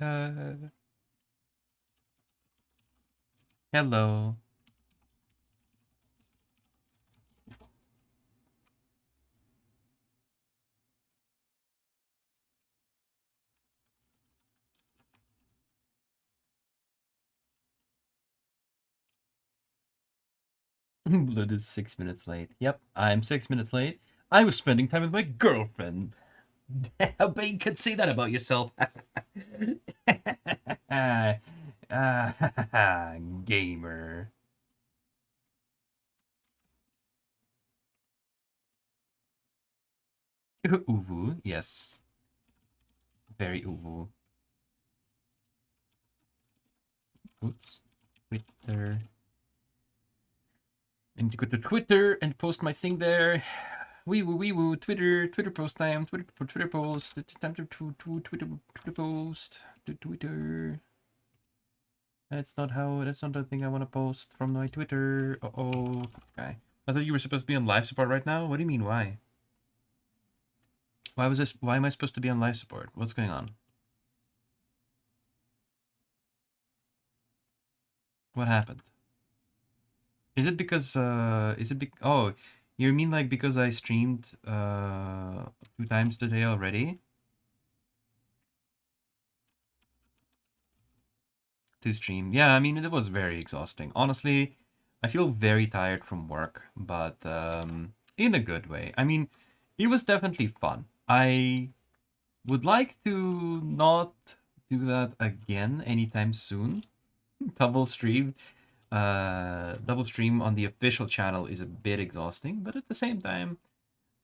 Hello. Blood is 6 minutes late. Yep, I'm 6 minutes late. I was spending time with my girlfriend. I bet you could say that about yourself. Gamer. Uwu, yes. Very uwu. Oops. Twitter. I need to go to Twitter and post my thing there. Wee woo. Twitter post time. Twitter post. It's time to Twitter post. To Twitter. That's not the thing I want to post from my Twitter. Uh-oh. Okay. I thought you were supposed to be on live support right now. What do you mean, why? Why am I supposed to be on live support? What's going on? What happened? Is it because oh, you mean like because I streamed 2 times today already? To stream. Yeah, I mean it was very exhausting. Honestly, I feel very tired from work, but in a good way. I mean, it was definitely fun. I would like to not do that again anytime soon. Double stream. Double stream on the official channel is a bit exhausting, but at the same time,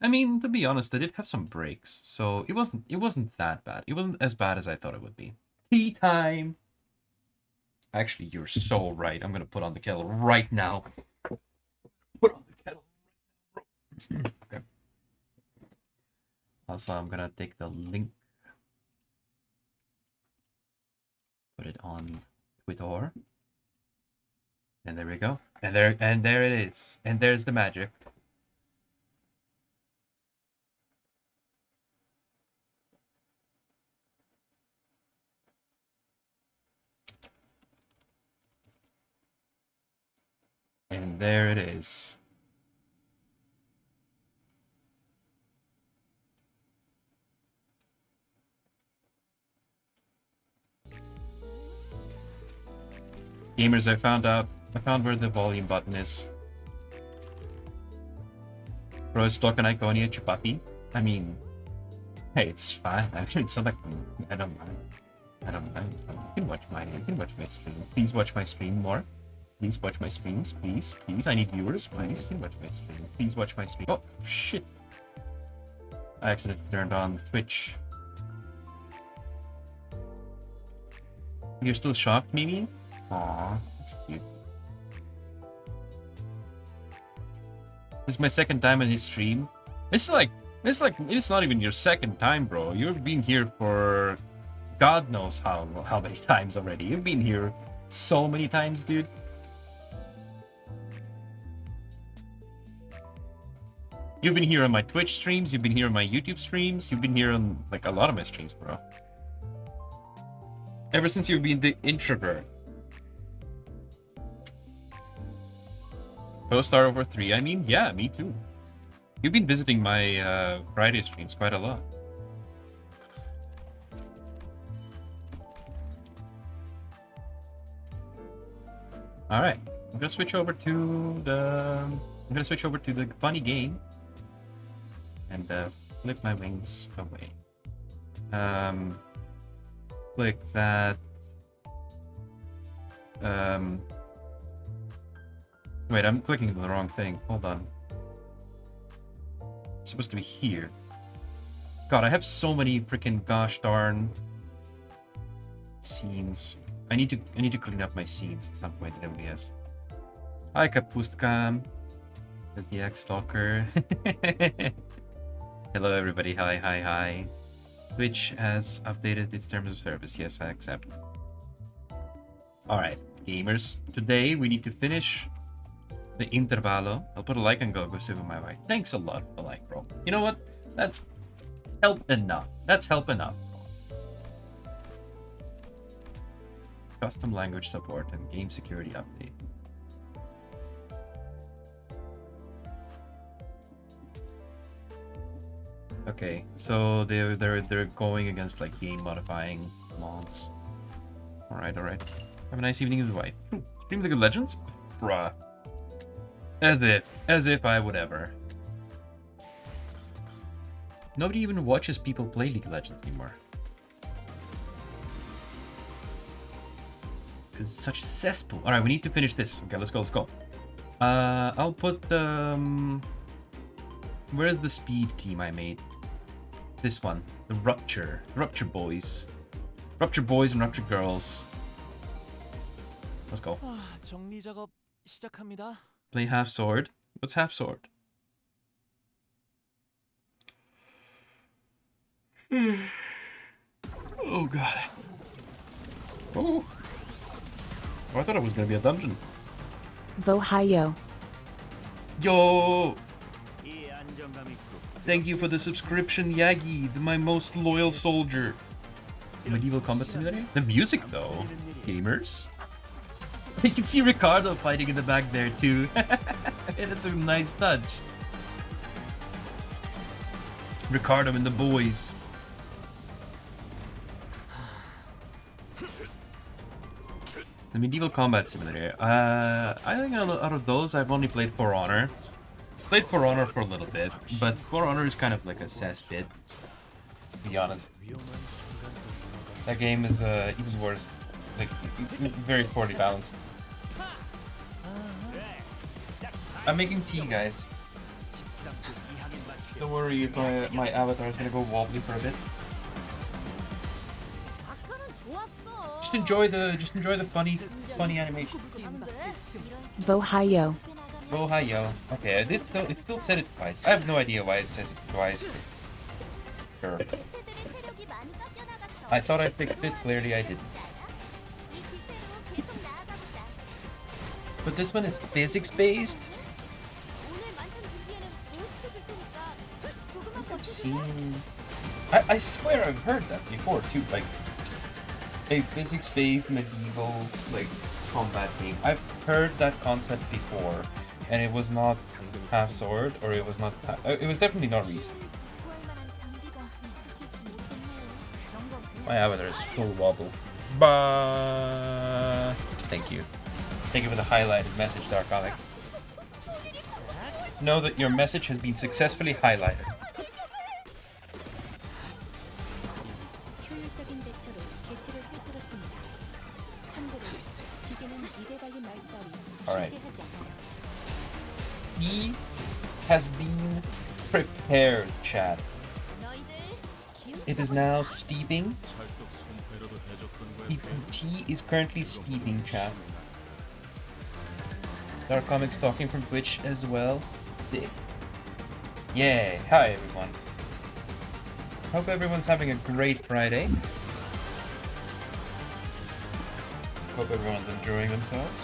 I mean, to be honest, I did have some breaks, so it wasn't that bad. It wasn't as bad as I thought it would be. Tea time. Actually, you're so right. I'm gonna put on the kettle right now. Put on the kettle. Okay. Also, I'm gonna take the link, put it on Twitter, and there we go. And there it is. And there's the magic. And there it is. Gamers, I found where the volume button is. Bro, is talking Iconia Chupati? I mean, hey, it's fine. I mean, it's not like I don't mind. I don't mind. You can watch my stream. Please watch my stream more. Please watch my streams. Please. I need viewers. Please. You can watch my stream. Please watch my stream. Oh shit. I accidentally turned on Twitch. You're still shocked, Mimi? Aw, that's cute. This is my second time on his stream. It's it's not even your second time, bro. You've been here for God knows how many times already. You've been here so many times, dude. You've been here on my Twitch streams, you've been here on my YouTube streams, you've been here on like a lot of my streams, bro. Ever since you've been the introvert. Co-star over 3, I mean, yeah, me too. You've been visiting my Friday streams quite a lot. All right, I'm gonna switch over to the funny game and flip my wings away. Click that. Wait, I'm clicking the wrong thing. Hold on. It's supposed to be here. God, I have so many freaking gosh darn scenes. I need to clean up my scenes at some point in MBS. Hi Kapustkam. That's the X-Stalker. Hello everybody. Hi. Twitch has updated its terms of service. Yes, I accept. Alright, gamers. Today we need to finish the intervalo. I'll put a like and go sit with my wife. Thanks a lot for the like, bro. You know what? That's help enough. That's help enough. Custom language support and game security update. Okay, so they're going against like game modifying mods. Alright. Have a nice evening with the wife. Stream League of Legends? Bruh. As if I would ever. Nobody even watches people play League of Legends anymore. Because it's such a cesspool. Alright, we need to finish this. Okay, let's go. I'll put the... where's the speed team I made? This one. The Rupture. Rupture boys. Rupture boys and Rupture girls. Let's go. Play half sword. What's half sword? Oh god. Oh. I thought it was gonna be a dungeon. Vohayo. Yo! Thank you for the subscription, Yagi, my most loyal soldier. Medieval Combat Simulator? The music though, gamers. You can see Ricardo fighting in the back there too. And it's a nice touch. Ricardo and the boys. The Medieval Combat Simulator. I think out of those, I've only played For Honor. Played For Honor for a little bit, but For Honor is kind of like a cesspit, to be honest. That game is even worse, like very poorly balanced. I'm making tea, guys. Don't worry if my avatar is gonna go wobbly for a bit. Just enjoy the funny animation. Vohayo. Oh hi yo. Okay, it still said it twice. I have no idea why it says it twice. Sure. I thought I fixed it, clearly I didn't. But this one is physics based? I've seen... I swear I've heard that before too, like a physics based medieval like combat game. I've heard that concept before. And it was not half sword, or it was not. It was definitely not recent. My avatar is full wobble. Bah. Thank you. Thank you for the highlighted message, Dark Comic. Know that your message has been successfully highlighted. Alright. Tea has been prepared, chat. It is now steeping. Tea is currently steeping, chat. Dark Comics talking from Twitch as well. Sick. Yay! Hi everyone. Hope everyone's having a great Friday. Hope everyone's enjoying themselves.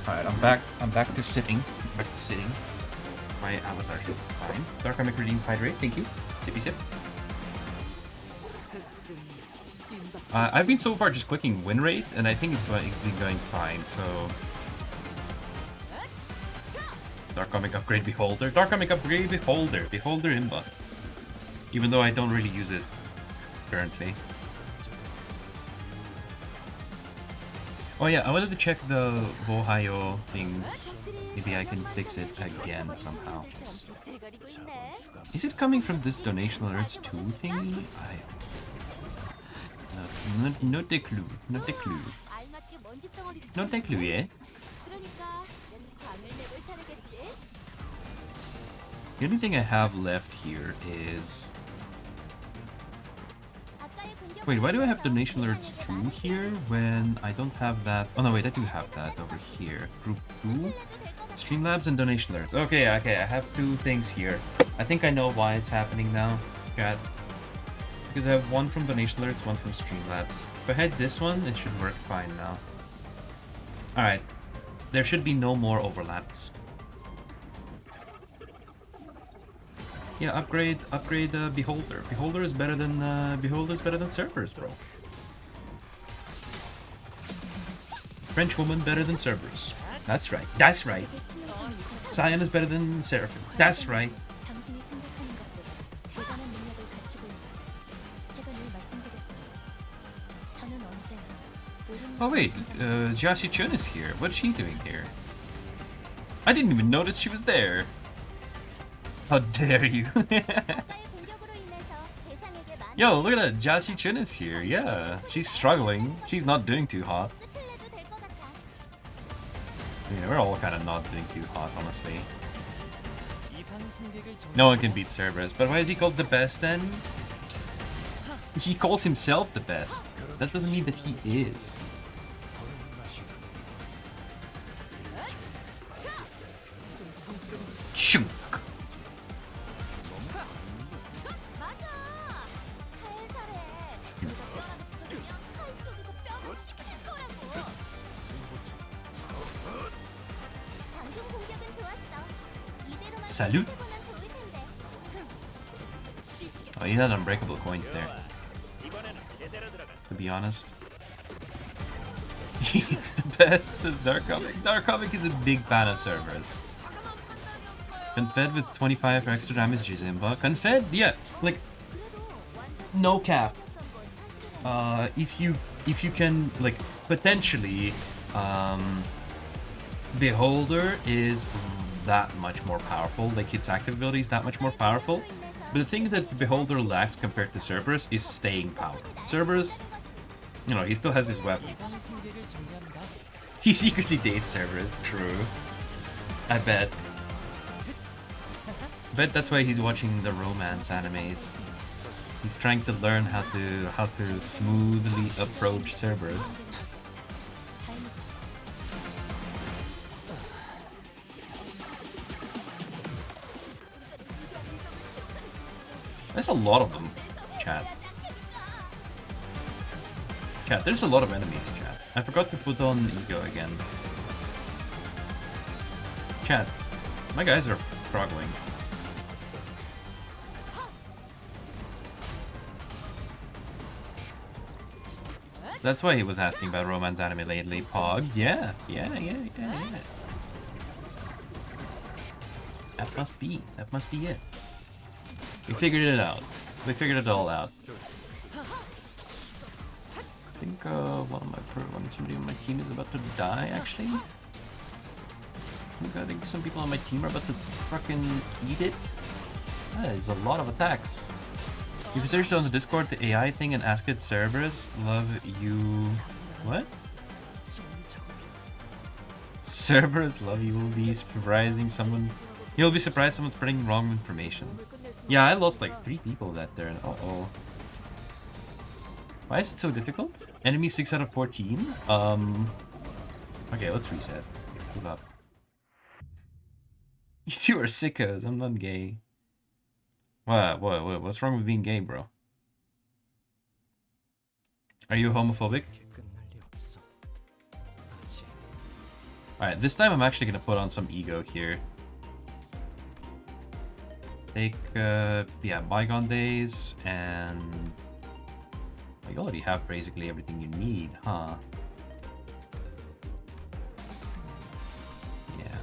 Alright, I'm back to sitting. My avatar is fine. Dark Comic Redeem Hydrate, thank you. Sippy sip. I've been so far just clicking win rate, and I think it's been going fine, so... Dark Comic Upgrade Beholder. Dark Comic Upgrade Beholder. Beholder Imba. Even though I don't really use it currently. Oh yeah, I wanted to check the Vohayo thing. Maybe I can fix it again somehow. Is it coming from this Donation Alerts 2 thingy? Not a clue. Not a clue. Not a clue, yeah? The only thing I have left here is... Wait, why do I have Donation Alerts 2 here when I don't have that? Oh no, wait, I do have that over here. Group 2? Streamlabs and Donation Alerts. Okay, I have two things here. I think I know why it's happening now, chat. Because I have one from Donation Alerts, one from Streamlabs. If I had this one, it should work fine now. Alright. There should be no more overlaps. Yeah, upgrade Beholder. Beholder is better than Cerberus, bro. French woman better than Cerberus. That's right. That's right. Cyan is better than Seraphim. That's right. Oh wait, Jiaxi Chun is here. What's she doing here? I didn't even notice she was there. How dare you? Yo, look at that. Jiaxi Chun is here. Yeah, she's struggling. She's not doing too hot. Yeah, we're all kind of not doing too hot, honestly. No one can beat Cerberus, but why is he called the best then? He calls himself the best. That doesn't mean that he is. Chunk. Salute. Oh, he had unbreakable coins there. To be honest. He's the best. This Dark Comic. Dark Comic is a big fan of Cerberus. Confed with 25 extra damage Jizimba. Confed, yeah, like no cap. If you can like potentially Beholder is that much more powerful, like its active ability is that much more powerful. But the thing that Beholder lacks compared to Cerberus is staying power. Cerberus, you know, he still has his weapons. He secretly dates Cerberus, true. I bet. That's why he's watching the romance animes. He's trying to learn how to smoothly approach Cerberus. There's a lot of them, chat. Chat, there's a lot of enemies, chat. I forgot to put on Ego again. Chat, my guys are struggling. That's why he was asking about romance anime lately. Pog, yeah. That must be it. We figured it out. We figured it all out. I think somebody on my team is about to die. Actually, I think some people on my team are about to fucking eat it. That is a lot of attacks. If you search on the Discord the AI thing and ask it, Cerberus, love you. What? Cerberus, love you will be surprising someone. You'll be surprised someone's spreading wrong information. Yeah, I lost like 3 people that turn. Uh-oh. Why is it so difficult? Enemy 6 out of 14? Okay, let's reset. Move up. You two are sickos. I'm not gay. What's wrong with being gay, bro? Are you homophobic? Alright, this time I'm actually gonna put on some ego here. Take, yeah, Bygone Days, and... Oh, you already have basically everything you need, huh? Yeah.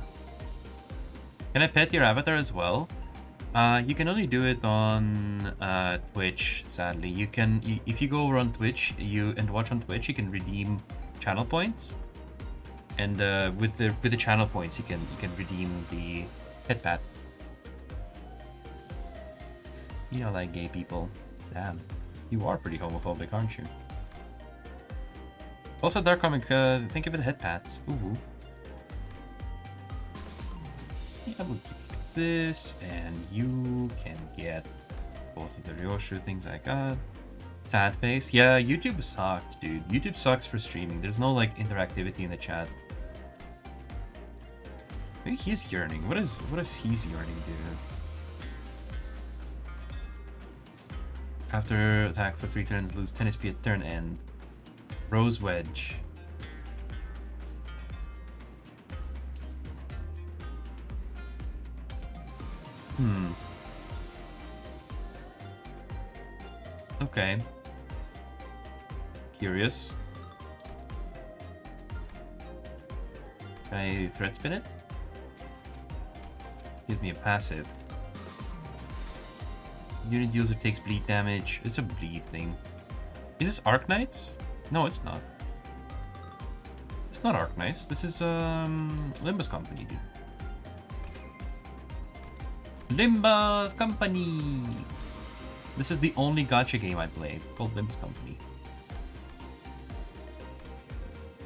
Can I pet your avatar as well? You can only do it on Twitch, sadly. You can, if you go over on Twitch and watch on Twitch, you can redeem channel points. And with the channel points, you can redeem the pet pat. You don't like gay people. Damn. You are pretty homophobic, aren't you? Also, Dark Comic, think of it head pats. Ooh. Yeah, we'll keep this, and you can get both of the Ryoshu things I got. Sad face. Yeah, YouTube sucks, dude. YouTube sucks for streaming. There's no, like, interactivity in the chat. Maybe he's yearning. What is he's yearning, dude? After attack for 3 turns, lose 10 SP at turn end. Rose Wedge. Okay. Curious. Can I threat spin it? Gives me a passive. Unit user takes bleed damage. It's a bleed thing. Is this Arknights? No, it's not. It's not Arknights. This is Limbus Company, dude. Limbus Company! This is the only gacha game I play called Limbus Company.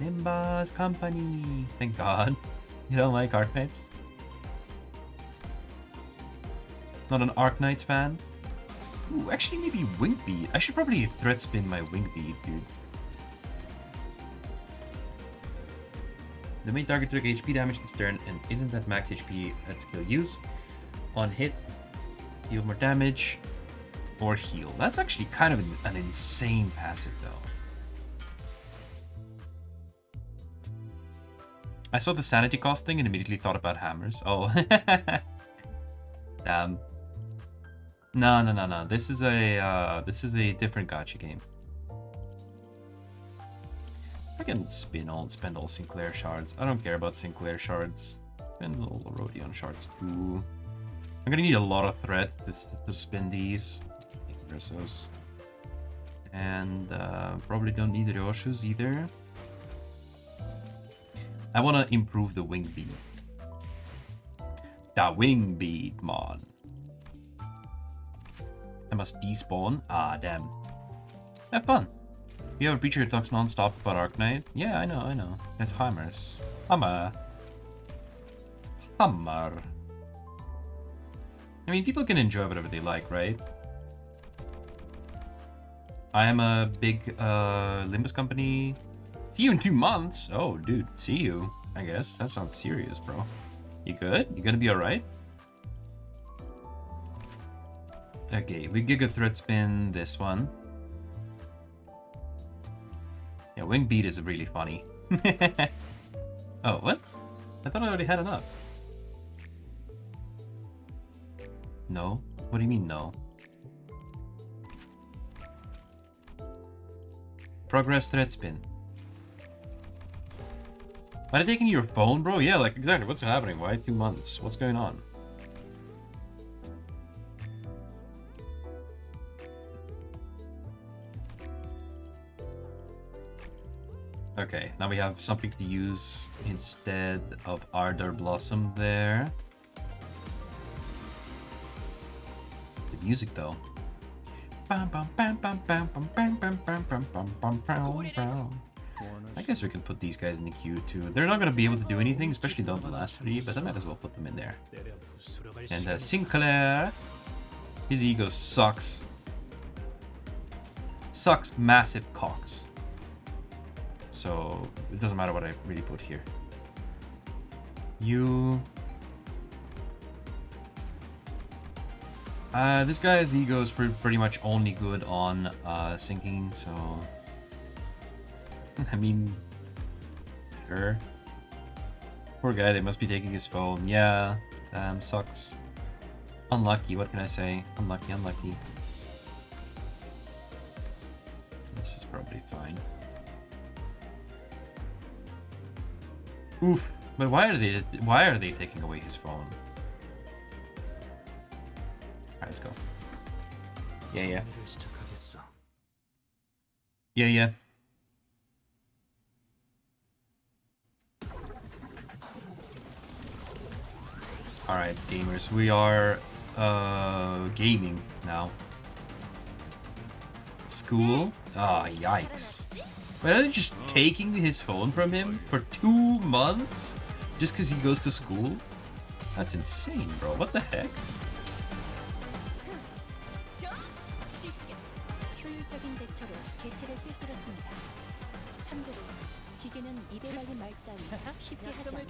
Limbus Company! Thank God. You don't like Arknights? Not an Arknights fan? Ooh, actually maybe Wingbeat. I should probably threat spin my Wingbeat, dude. The main target took HP damage this turn and isn't that max HP at skill use. On hit, deal more damage, or heal. That's actually kind of an insane passive though. I saw the sanity cost thing and immediately thought about hammers. Oh. Damn. No. This is a different gacha game. I can spend all Sinclair shards. I don't care about Sinclair shards. Spend a little Rodion shards too. I'm gonna need a lot of threat to spin these. Versos. And probably don't need the Ryoshus either. I wanna improve the wing beat. The wing beat, man. I must despawn. Ah, damn. Have fun. You have a creature who talks non-stop about Arknight? Yeah, I know. It's hammers. Hammer. I mean, people can enjoy whatever they like, right? I am a big Limbus Company. See you in 2 months. Oh, dude, see you. I guess that sounds serious, bro. You good? You gonna be alright? Okay, we Giga Threat Spin this one. Yeah, Wing Beat is really funny. Oh, what? I thought I already had enough. No? What do you mean, no? Progress Threat Spin. Are they taking your phone, bro? Yeah, like, exactly. What's happening? Why 2 months? What's going on? Okay, now we have something to use instead of Ardor Blossom there. The music, though. I guess we can put these guys in the queue, too. They're not going to be able to do anything, especially not the last 3, but I might as well put them in there. And Sinclair, his ego sucks. Sucks massive cocks. So it doesn't matter what I really put here. You... this guy's ego is pretty much only good on sinking, so... I mean... Sure. Poor guy, they must be taking his phone. Yeah, damn, sucks. Unlucky, what can I say? Unlucky. This is probably fine. Oof. But why are they taking away his phone? Alright, let's go. Yeah. Alright, gamers, we are gaming now. School? Ah, yikes. But are they just taking his phone from him for 2 months? Just because he goes to school? That's insane, bro. What the heck?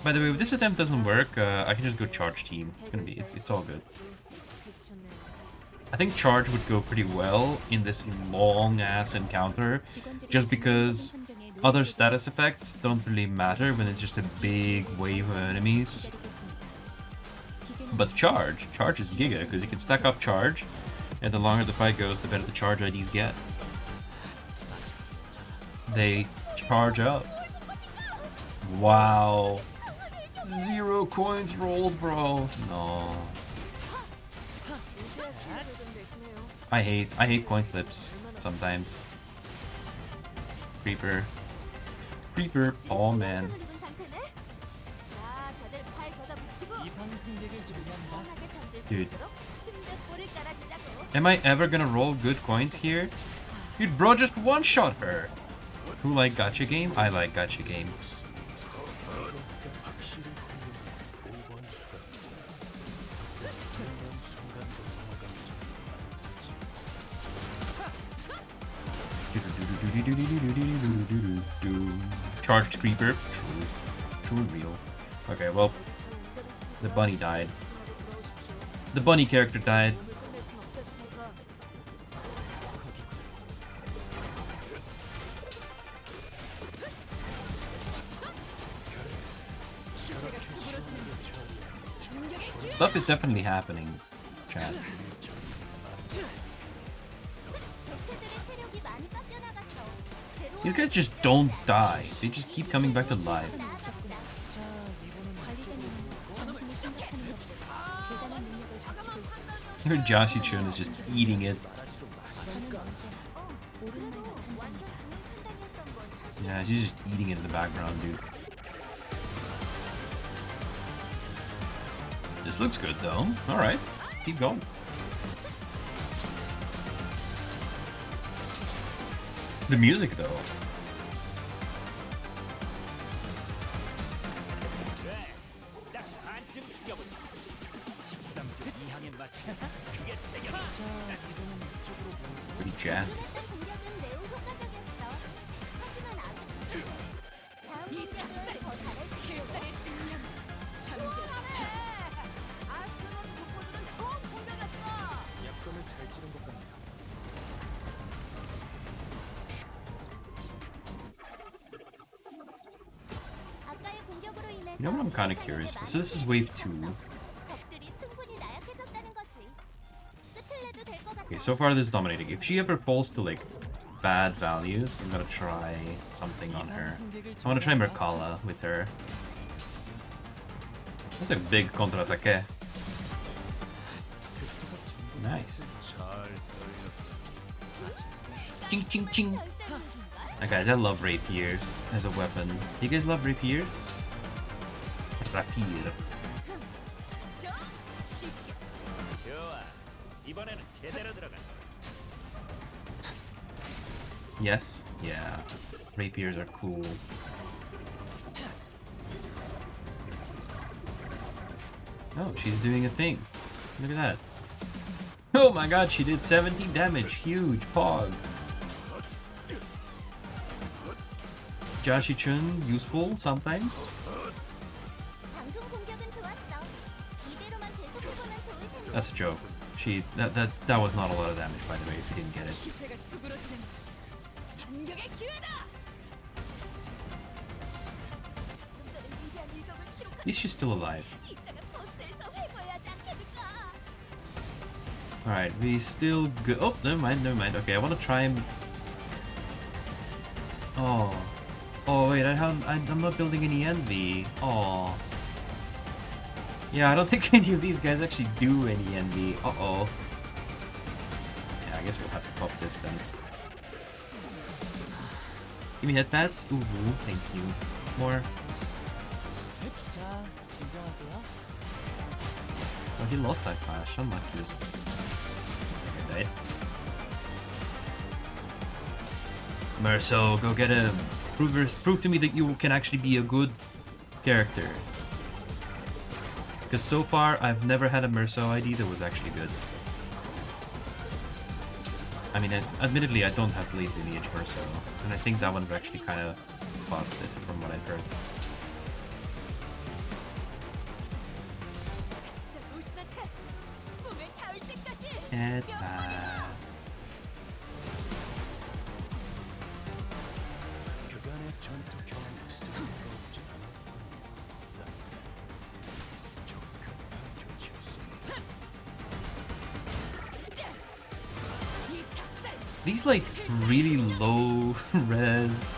By the way, if this attempt doesn't work, I can just go charge team. It's all good. I think charge would go pretty well in this long-ass encounter, just because other status effects don't really matter when it's just a big wave of enemies. But charge is giga, because you can stack up charge, And the longer the fight goes, the better the charge IDs get. They charge up. Wow. 0 coins rolled, bro. No. I hate coin flips sometimes. Creeper. Creeper. Oh man. Dude. Am I ever gonna roll good coins here? Dude, bro just one-shot her. Who like gacha game? I like gacha game. Charged creeper. True. True and real. Okay, well, the bunny died. The bunny character died. Stuff is definitely happening, chat. These guys just don't die. They just keep coming back to life. Her Joshi Chun is just eating it. Yeah, she's just eating it in the background, dude. This looks good, though. Alright, keep going. The music, though. Pretty jazzy. You know what I'm kind of curious? So this is wave 2. Okay, so far this is dominating. If she ever falls to like bad values, I'm gonna try something on her. I wanna try Mercala with her. That's a big contre-attaque. Nice. Ching ching ching. Guys, I love rapiers as a weapon. You guys love rapiers? Rapier. Yes? Yeah. Rapiers are cool. Oh, she's doing a thing. Look at that. Oh my god, she did 70 damage. Huge pog. Joshi Chun, useful sometimes. That's a joke. That was not a lot of damage, by the way, if you didn't get it. At least she's still alive. Alright, we still good. Oh, never mind. Okay, I want to try and... Oh. Oh, wait, I'm not building any envy. Oh. Yeah, I don't think any of these guys actually do any envy. Uh-oh. Yeah, I guess we'll have to pop this then. Give me headpads. Ooh, thank you. More. Oh, he lost that clash. Unlucky. Okay, died. Merso, go get him. Prove to me that you can actually be a good character. Because so far, I've never had a Merso ID that was actually good. I mean, admittedly, I don't have Blaze Lineage Merso, and I think that one's actually kind of busted from what I've heard. These like really low res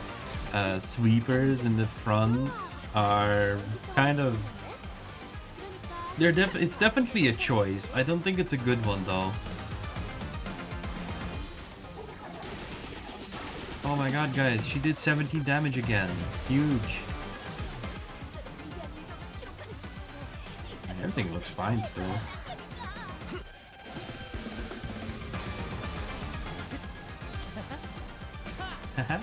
sweepers in the front are kind of it's definitely a choice. I don't think it's a good one though. Oh my god, guys, she did 17 damage again. Huge. Everything looks fine still. Haha.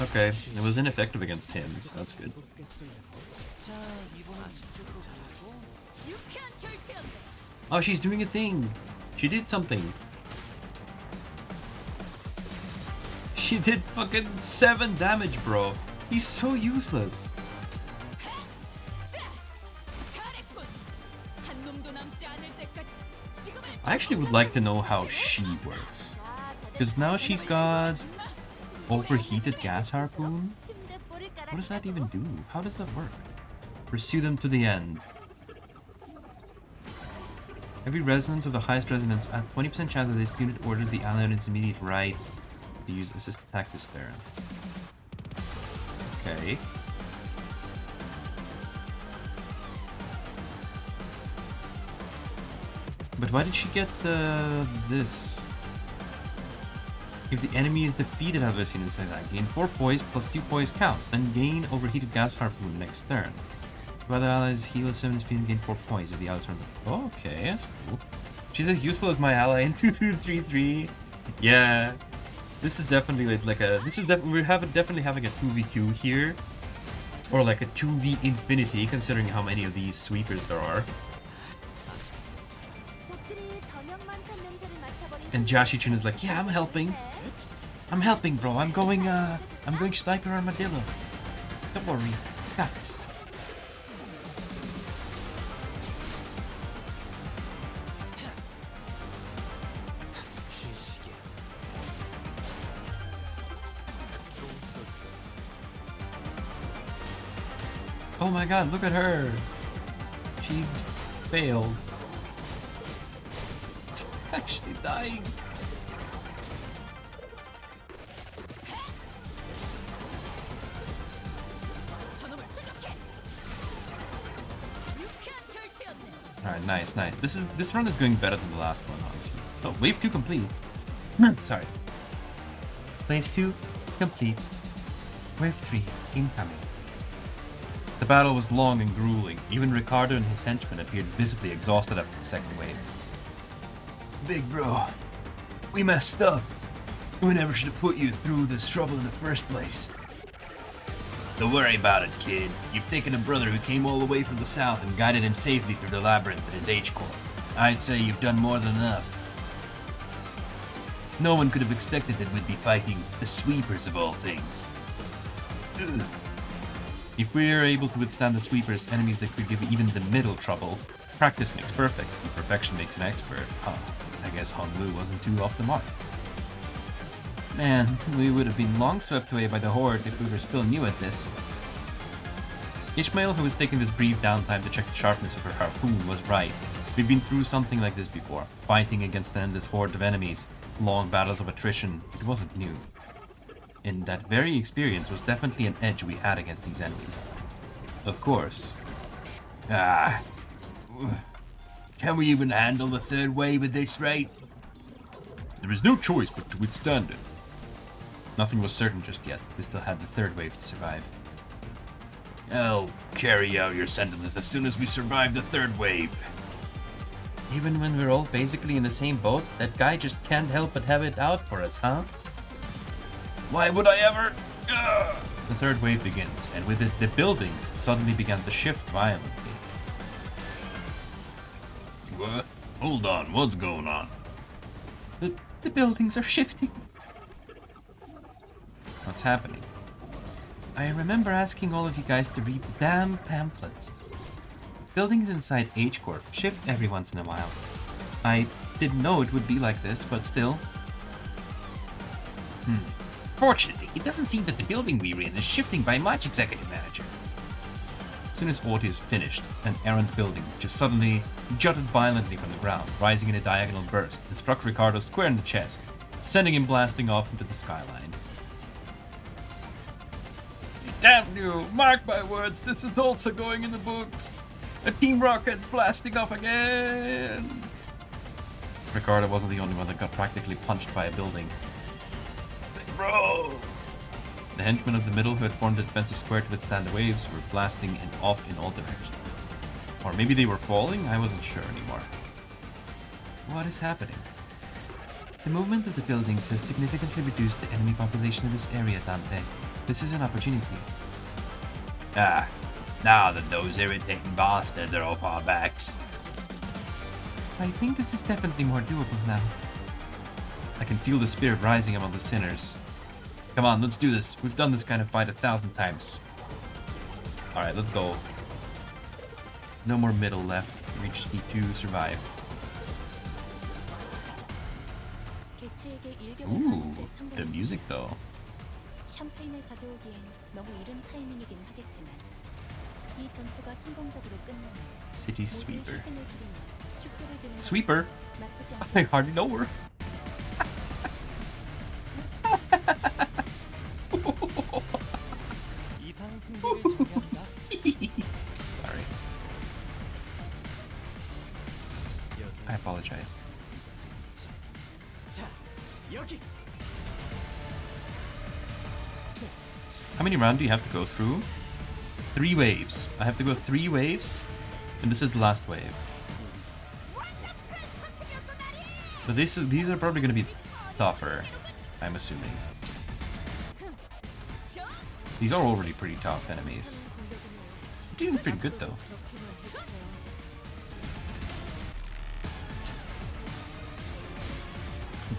Okay, it was ineffective against him, so that's good. Oh, she's doing a thing! She did something! She did fucking 7 damage, bro! He's so useless! I actually would like to know how she works. Because now she's got overheated gas harpoon? What does that even do? How does that work? Pursue them to the end. Every resonance of the highest resonance at 20% chance that this unit orders the ally on its immediate right to use assist attack this turn. Okay. But why did she get this? If the enemy is defeated out of this unit, gain 4 poise plus 2 poise count, then gain overheated gas harpoon next turn. If other allies heal at 7 speed and gain 4 points if the allies turn. Oh, okay, that's cool. She's as useful as my ally in 2-2-3-3. Yeah, this is definitely like a. We're definitely having a 2v2 here, or like a 2v infinity, considering how many of these sweepers there are. And Jashi-chun is like, yeah, I'm helping. I'm helping, bro. I'm going sniper armadillo. Don't worry. Got this. Oh my god, look at her. She failed. Actually dying. Alright, nice, nice. This run is going better than the last one, honestly. Oh, wave 2 complete. Sorry. Wave 2 complete. Wave 3 incoming. The battle was long and grueling. Even Ricardo and his henchmen appeared visibly exhausted after the second wave. Big bro, we messed up. We never should have put you through this trouble in the first place. Don't worry about it, kid. You've taken a brother who came all the way from the south and guided him safely through the labyrinth in his H-core. I'd say you've done more than enough. No one could have expected that we'd be fighting the sweepers of all things. Ugh. If we're able to withstand the sweepers, enemies that could give even the middle trouble, practice makes perfect, and perfection makes an expert. Huh. I guess Honglu wasn't too off the mark. Man, we would have been long swept away by the Horde if we were still new at this. Ishmael, who was taking this brief downtime to check the sharpness of her harpoon, was right. We've been through something like this before, fighting against an endless horde of enemies, long battles of attrition. It wasn't new. And that very experience was definitely an edge we had against these enemies. Of course. Can we even handle the third wave at this rate? There is no choice but to withstand it. Nothing was certain just yet. We still had the third wave to survive. I'll carry out your sentences as soon as we survive the third wave. Even when we're all basically in the same boat, that guy just can't help but have it out for us, huh? Why would I ever? Ugh! The third wave begins, and with it, the buildings suddenly began to shift violently. What? Hold on, what's going on? The buildings are shifting. What's happening? I remember asking all of you guys to read the damn pamphlets. Buildings inside H-Corp shift every once in a while. I Didn't know it would be like this, but still. Fortunately, it doesn't seem that the building we're in is shifting by much, Executive Manager. As soon as Ortiz finished, an errant building just suddenly jutted violently from the ground, rising in a diagonal burst, and struck Ricardo square in the chest, sending him blasting off into the skyline. Damn you! Mark my words, this is also going in the books! A Team Rocket blasting off again! Ricardo wasn't the only one that got practically punched by a building. Bro! The henchmen of the middle, who had formed a defensive square to withstand the waves, were blasting and off in all directions. Or maybe they were falling? I wasn't sure anymore. What is happening? The movement of the buildings has significantly reduced the enemy population in this area, Dante. This is an opportunity. Ah, now that those irritating bastards are off our backs. I think this is definitely more doable now. I can feel the spirit rising among the sinners. Come on, let's do this. We've done this kind of fight 1,000 times. Alright, let's go. No more middle left. We just need to survive. Ooh, the music though. 샴페인을 가져오기엔 너무 이른 타이밍이긴 하겠지만 이 전투가 성공적으로 끝나면 City Sweeper. 희생을 기리며 축도를 드는 Sweeper? 나쁘지 I hardly know her. Sorry. I apologize. How many rounds do you have to go through? 3 waves. I have to go 3 waves, and this is the last wave. So these are probably going to be tougher, I'm assuming. These are already pretty tough enemies. They're doing pretty good though.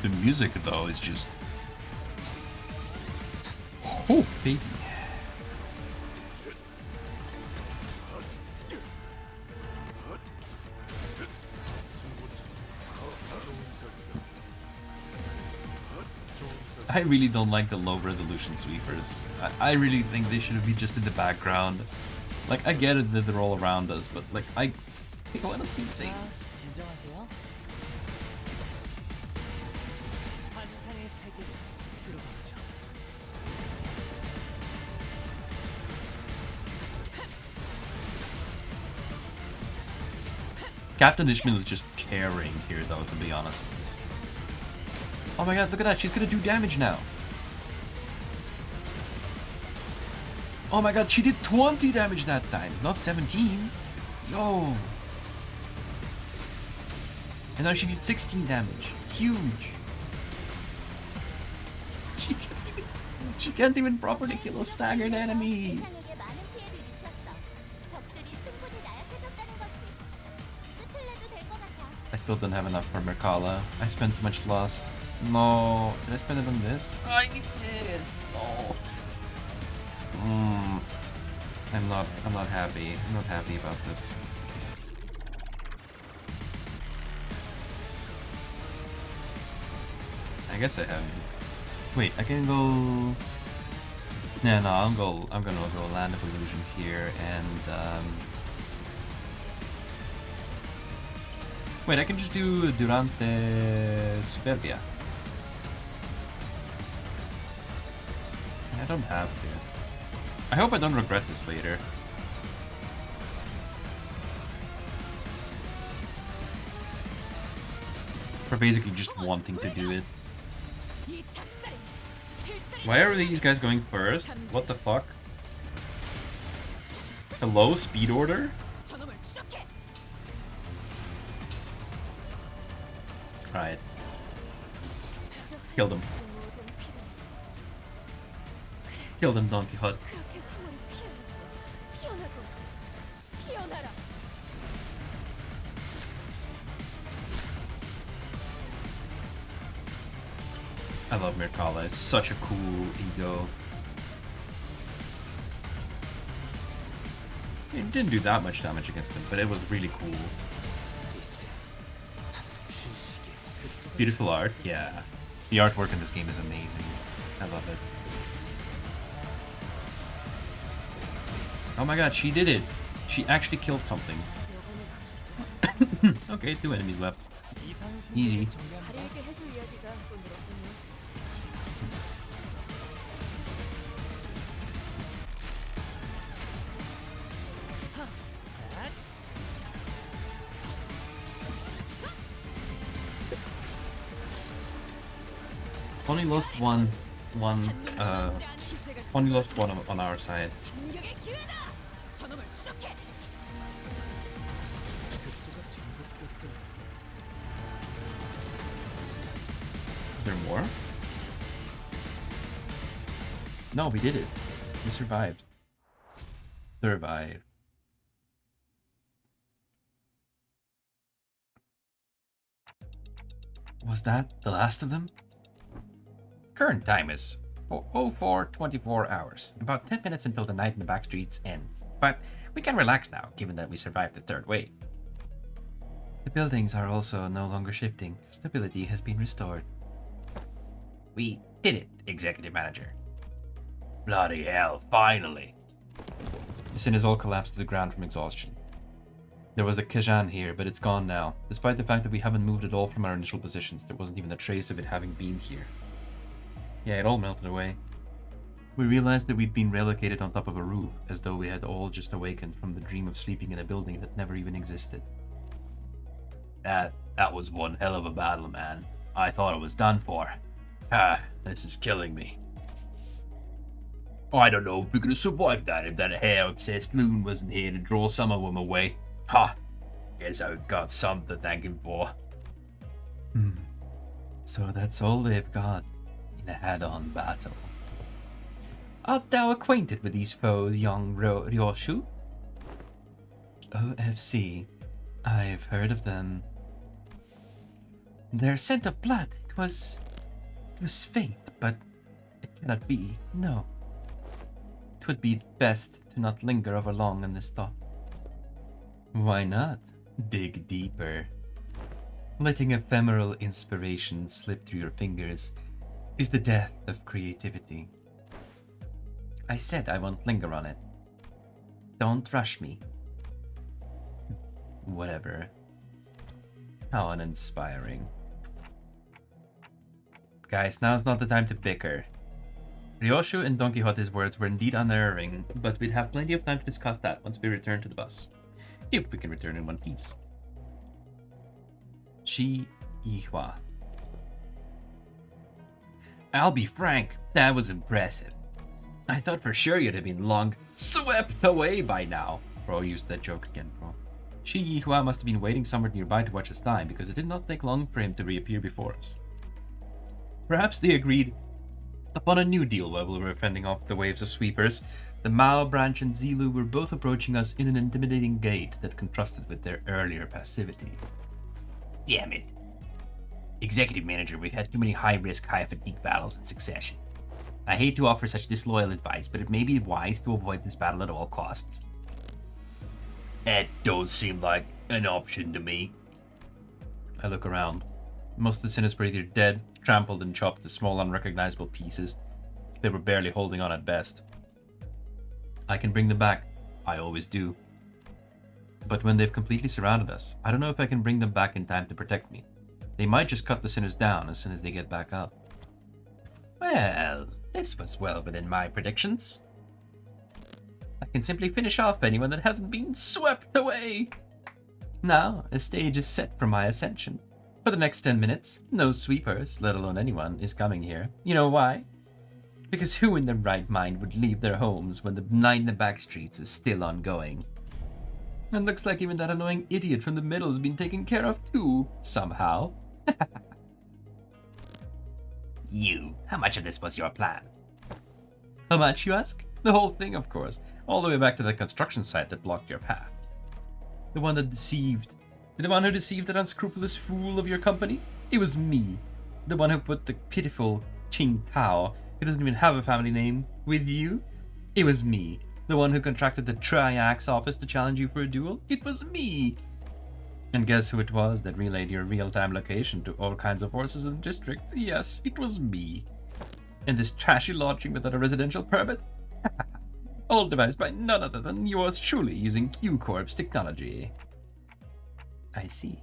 The music though is just... Oh, baby. I really don't like the low resolution sweepers. I really think they should be just in the background. Like, I get it that they're all around us, but like, I want to see things. Captain Ishmael is just carrying here though, to be honest. Oh my god, look at that, she's gonna do damage now. Oh my god, she did 20 damage that time, not 17. Yo. And now she did 16 damage. Huge. She can't even properly kill a staggered enemy. 세상에게 많은 피해를 입혔어. 적들이 충분히 나약해졌다는 거지. 끝을 내도 될 것 같아. I still don't have enough for Merkala. I spent too much lust. No. Did I spend it on this? I did. No. I'm not happy. I'm not happy about this. I guess I have. Wait, I can go. No, I'm gonna go Land of Illusion here and wait, I can just do Durante Superbia. I don't have to. I hope I don't regret this later. For basically just wanting to do it. Why are these guys going first? What the fuck? Hello, speed order? Right. Killed him. Killed him, Don Quixote. I love Mirkala, it's such a cool ego. It didn't do that much damage against him, but it was really cool. beautiful art. Yeah. The artwork in this game is amazing. I love it. Oh my god, she did it! She actually killed something. Okay, 2 enemies left. Easy. 다리에게 해줄 이야기가 또 늘었군요. Only lost only lost one on our side. 공격의 기회다. 저놈을 추적해. Is there more? No, we did it. We survived. Survived. Was that the last of them? Current time is 04:24 hours. About 10 minutes until the night in the back streets ends. But we can relax now, given that we survived the third wave. The buildings are also no longer shifting. Stability has been restored. We did it, Executive Manager. Bloody hell, finally. The Sinners all collapsed to the ground from exhaustion. There was a Kajan here, but it's gone now. Despite the fact that we haven't moved at all from our initial positions, there wasn't even a trace of it having been here. Yeah, it all melted away. We realized that we'd been relocated on top of a roof, as though we had all just awakened from the dream of sleeping in a building that never even existed. That was one hell of a battle, man. I thought it was done for. This is killing me. I don't know if we could have survived that if that hair-obsessed loon wasn't here to draw some of them away. Guess I've got some to thank him for. So that's all they've got in a head-on battle. Art thou acquainted with these foes, young Ryoshu? OFC. I've heard of them. Their scent of blood, it was faint, but it cannot be, no. It would be best to not linger over long on this thought. Why not? Dig deeper. Letting ephemeral inspiration slip through your fingers is the death of creativity. I said I won't linger on it. Don't rush me. Whatever. How uninspiring. Guys, now's not the time to bicker. Ryoshu and Don Quixote's words were indeed unerring, but we'd have plenty of time to discuss that once we return to the bus. If we can return in one piece. Shi Yihua. I'll be frank, that was impressive. I thought for sure you'd have been long swept away by now. Bro used that joke again, bro. Shi Yihua must have been waiting somewhere nearby to watch us die, because it did not take long for him to reappear before us. Perhaps they agreed upon a new deal while we were fending off the waves of sweepers. The Mao branch and Zilu were both approaching us in an intimidating gait that contrasted with their earlier passivity. Damn it. Executive Manager, we've had too many high-risk, high-fatigue battles in succession. I hate to offer such disloyal advice, but it may be wise to avoid this battle at all costs. That don't seem like an option to me. I look around. Most of the Sinners were either dead, trampled and chopped to small unrecognizable pieces. They were barely holding on at best. I can bring them back. I always do. But when they've completely surrounded us, I don't know if I can bring them back in time to protect me. They might just cut the Sinners down as soon as they get back up. Well, this was well within my predictions. I can simply finish off anyone that hasn't been swept away. Now, a stage is set for my ascension. For the next 10 minutes, no sweepers, let alone anyone, is coming here. You know why? Because who in their right mind would leave their homes when the night in the back streets is still ongoing? And looks like even that annoying idiot from the middle has been taken care of too, somehow. How much of this was your plan? How much, you ask? The whole thing, of course. All the way back to the construction site that blocked your path. The one who deceived that unscrupulous fool of your company? It was me. The one who put the pitiful Qing Tao, who doesn't even have a family name, with you? It was me. The one who contracted the Triax office to challenge you for a duel? It was me. And guess who it was that relayed your real-time location to all kinds of horses in the district? Yes, it was me. In this trashy lodging without a residential permit? All devised by none other than yours truly using Q-Corp's technology. I see.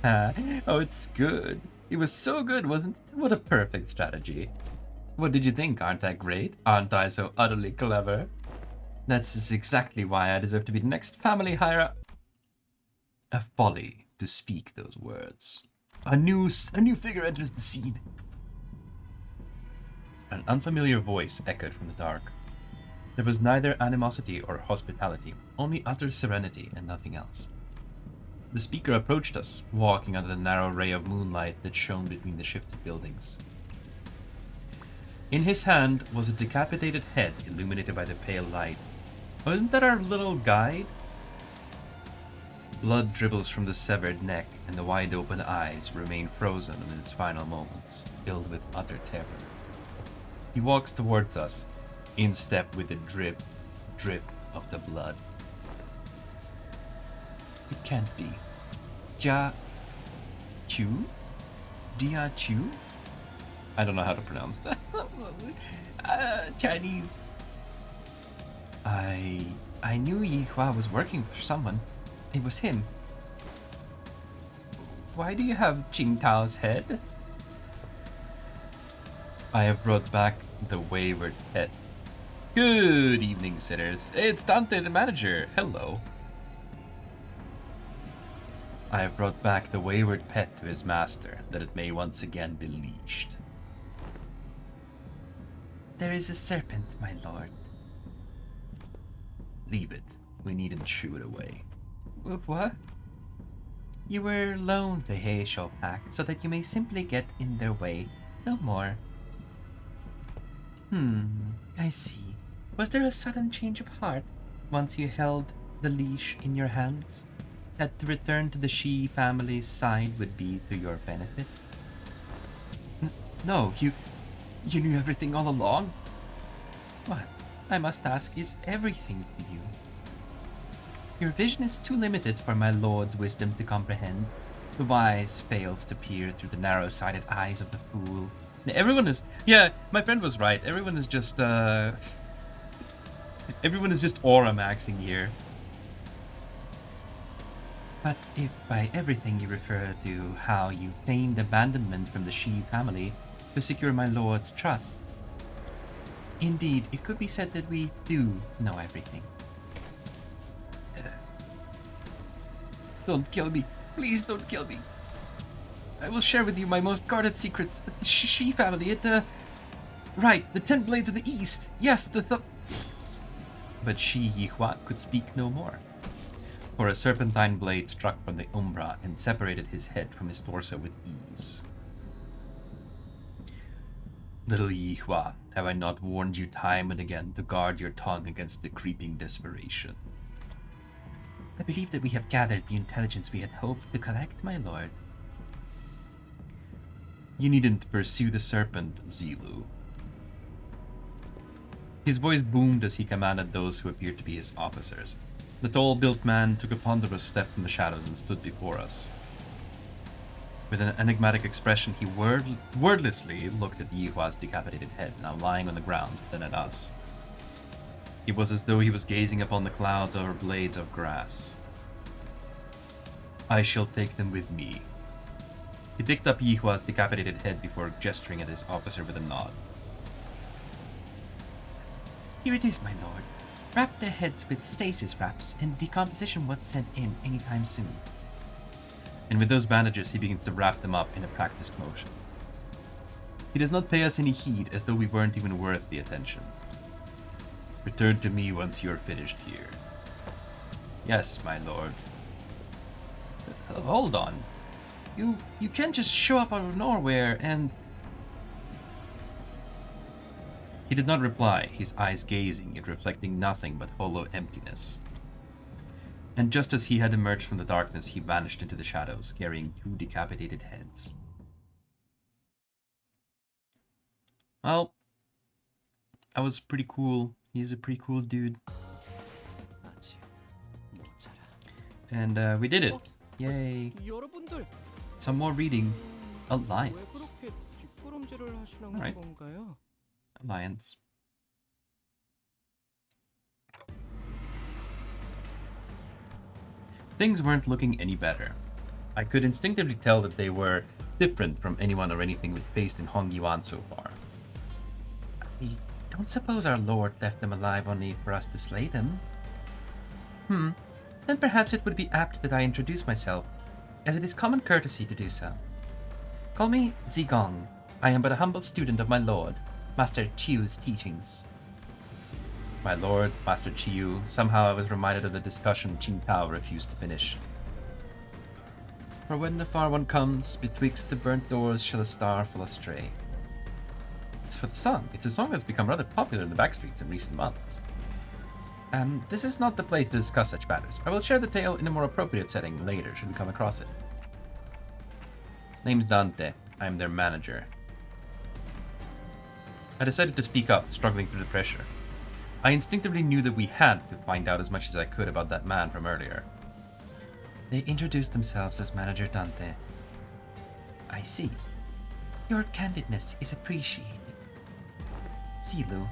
Oh, it's good. It was so good, wasn't it? What a perfect strategy. What did you think? Aren't I great? Aren't I so utterly clever? That's exactly why I deserve to be the next family hire. A folly to speak those words. A new figure enters the scene. An unfamiliar voice echoed from the dark. There was neither animosity or hospitality, only utter serenity and nothing else. The speaker approached us, walking under the narrow ray of moonlight that shone between the shifted buildings. In his hand was a decapitated head illuminated by the pale light. Oh, isn't that our little guide? Blood dribbles from the severed neck, and the wide-open eyes remain frozen in its final moments, filled with utter terror. He walks towards us, in step with the drip, drip of the blood. It can't be. Chu? Dia Chu? I don't know how to pronounce that. Chinese. I knew Yi Hua was working for someone. It was him. Why do you have Qing Tao's head? I have brought back the wayward pet. Good evening, sitters. It's Dante the manager. Hello. I have brought back the wayward pet to his master, that it may once again be leashed. There is a serpent, my lord. Leave it. We needn't shoo it away. What? You were loaned the Heisho pack so that you may simply get in their way, no more. I see. Was there a sudden change of heart once you held the leash in your hands? That the return to the Shi family's side would be to your benefit? No, you knew everything all along? What, I must ask, is everything to you? Your vision is too limited for my lord's wisdom to comprehend. The wise fails to peer through the narrow-sighted eyes of the fool. Everyone is... Yeah, my friend was right. Everyone is just aura maxing here. But if by everything you refer to how you feigned abandonment from the Shi family to secure my lord's trust, indeed, it could be said that we do know everything. Don't kill me. Please don't kill me. I will share with you my most guarded secrets at the Shi family at the... Right, the 10 Blades of the East. Yes, But Shi Yihua could speak no more. For a serpentine blade struck from the umbra and separated his head from his torso with ease. Little Yihua, have I not warned you time and again to guard your tongue against the creeping desperation? I believe that we have gathered the intelligence we had hoped to collect, my lord. You needn't pursue the serpent, Zilu. His voice boomed as he commanded those who appeared to be his officers. The tall-built man took a ponderous step from the shadows and stood before us. With an enigmatic expression, he wordlessly looked at Yihua's decapitated head, now lying on the ground, then at us. It was as though he was gazing upon the clouds over blades of grass. I shall take them with me. He picked up Yihua's decapitated head before gesturing at his officer with a nod. Here it is, my lord. Wrap their heads with stasis wraps, and decomposition won't set in anytime soon. And with those bandages, he begins to wrap them up in a practiced motion. He does not pay us any heed, as though we weren't even worth the attention. Return to me once you're finished here. Yes, my lord. Hold on. You can't just show up out of nowhere and... He did not reply, his eyes gazing, yet reflecting nothing but hollow emptiness. And just as he had emerged from the darkness, he vanished into the shadows, carrying 2 decapitated heads. Well, that was pretty cool. He's a pretty cool dude. And we did it. Yay. 여러분들 Some more reading. 왜 Alliance. 그렇게 뒷걸음질을 하시는 Alright. 건가요? Alliance. Things weren't looking any better. I could instinctively tell that they were different from anyone or anything we'd faced in Hong Yuan so far. I don't suppose our lord left them alive only for us to slay them. Then perhaps it would be apt that I introduce myself, as it is common courtesy to do so. Call me Zigong. I am but a humble student of my lord, Master Chiu's teachings. My lord, Master Chiu, somehow I was reminded of the discussion Qing Tao refused to finish. For when the far one comes, betwixt the burnt doors shall a star fall astray. It's for the song. It's a song that's become rather popular in the backstreets in recent months. This is not the place to discuss such matters. I will share the tale in a more appropriate setting later, should we come across it. Name's Dante. I am their manager. I decided to speak up, struggling through the pressure. I instinctively knew that we had to find out as much as I could about that man from earlier. They introduced themselves as Manager Dante. I see. Your candidness is appreciated. Zilu,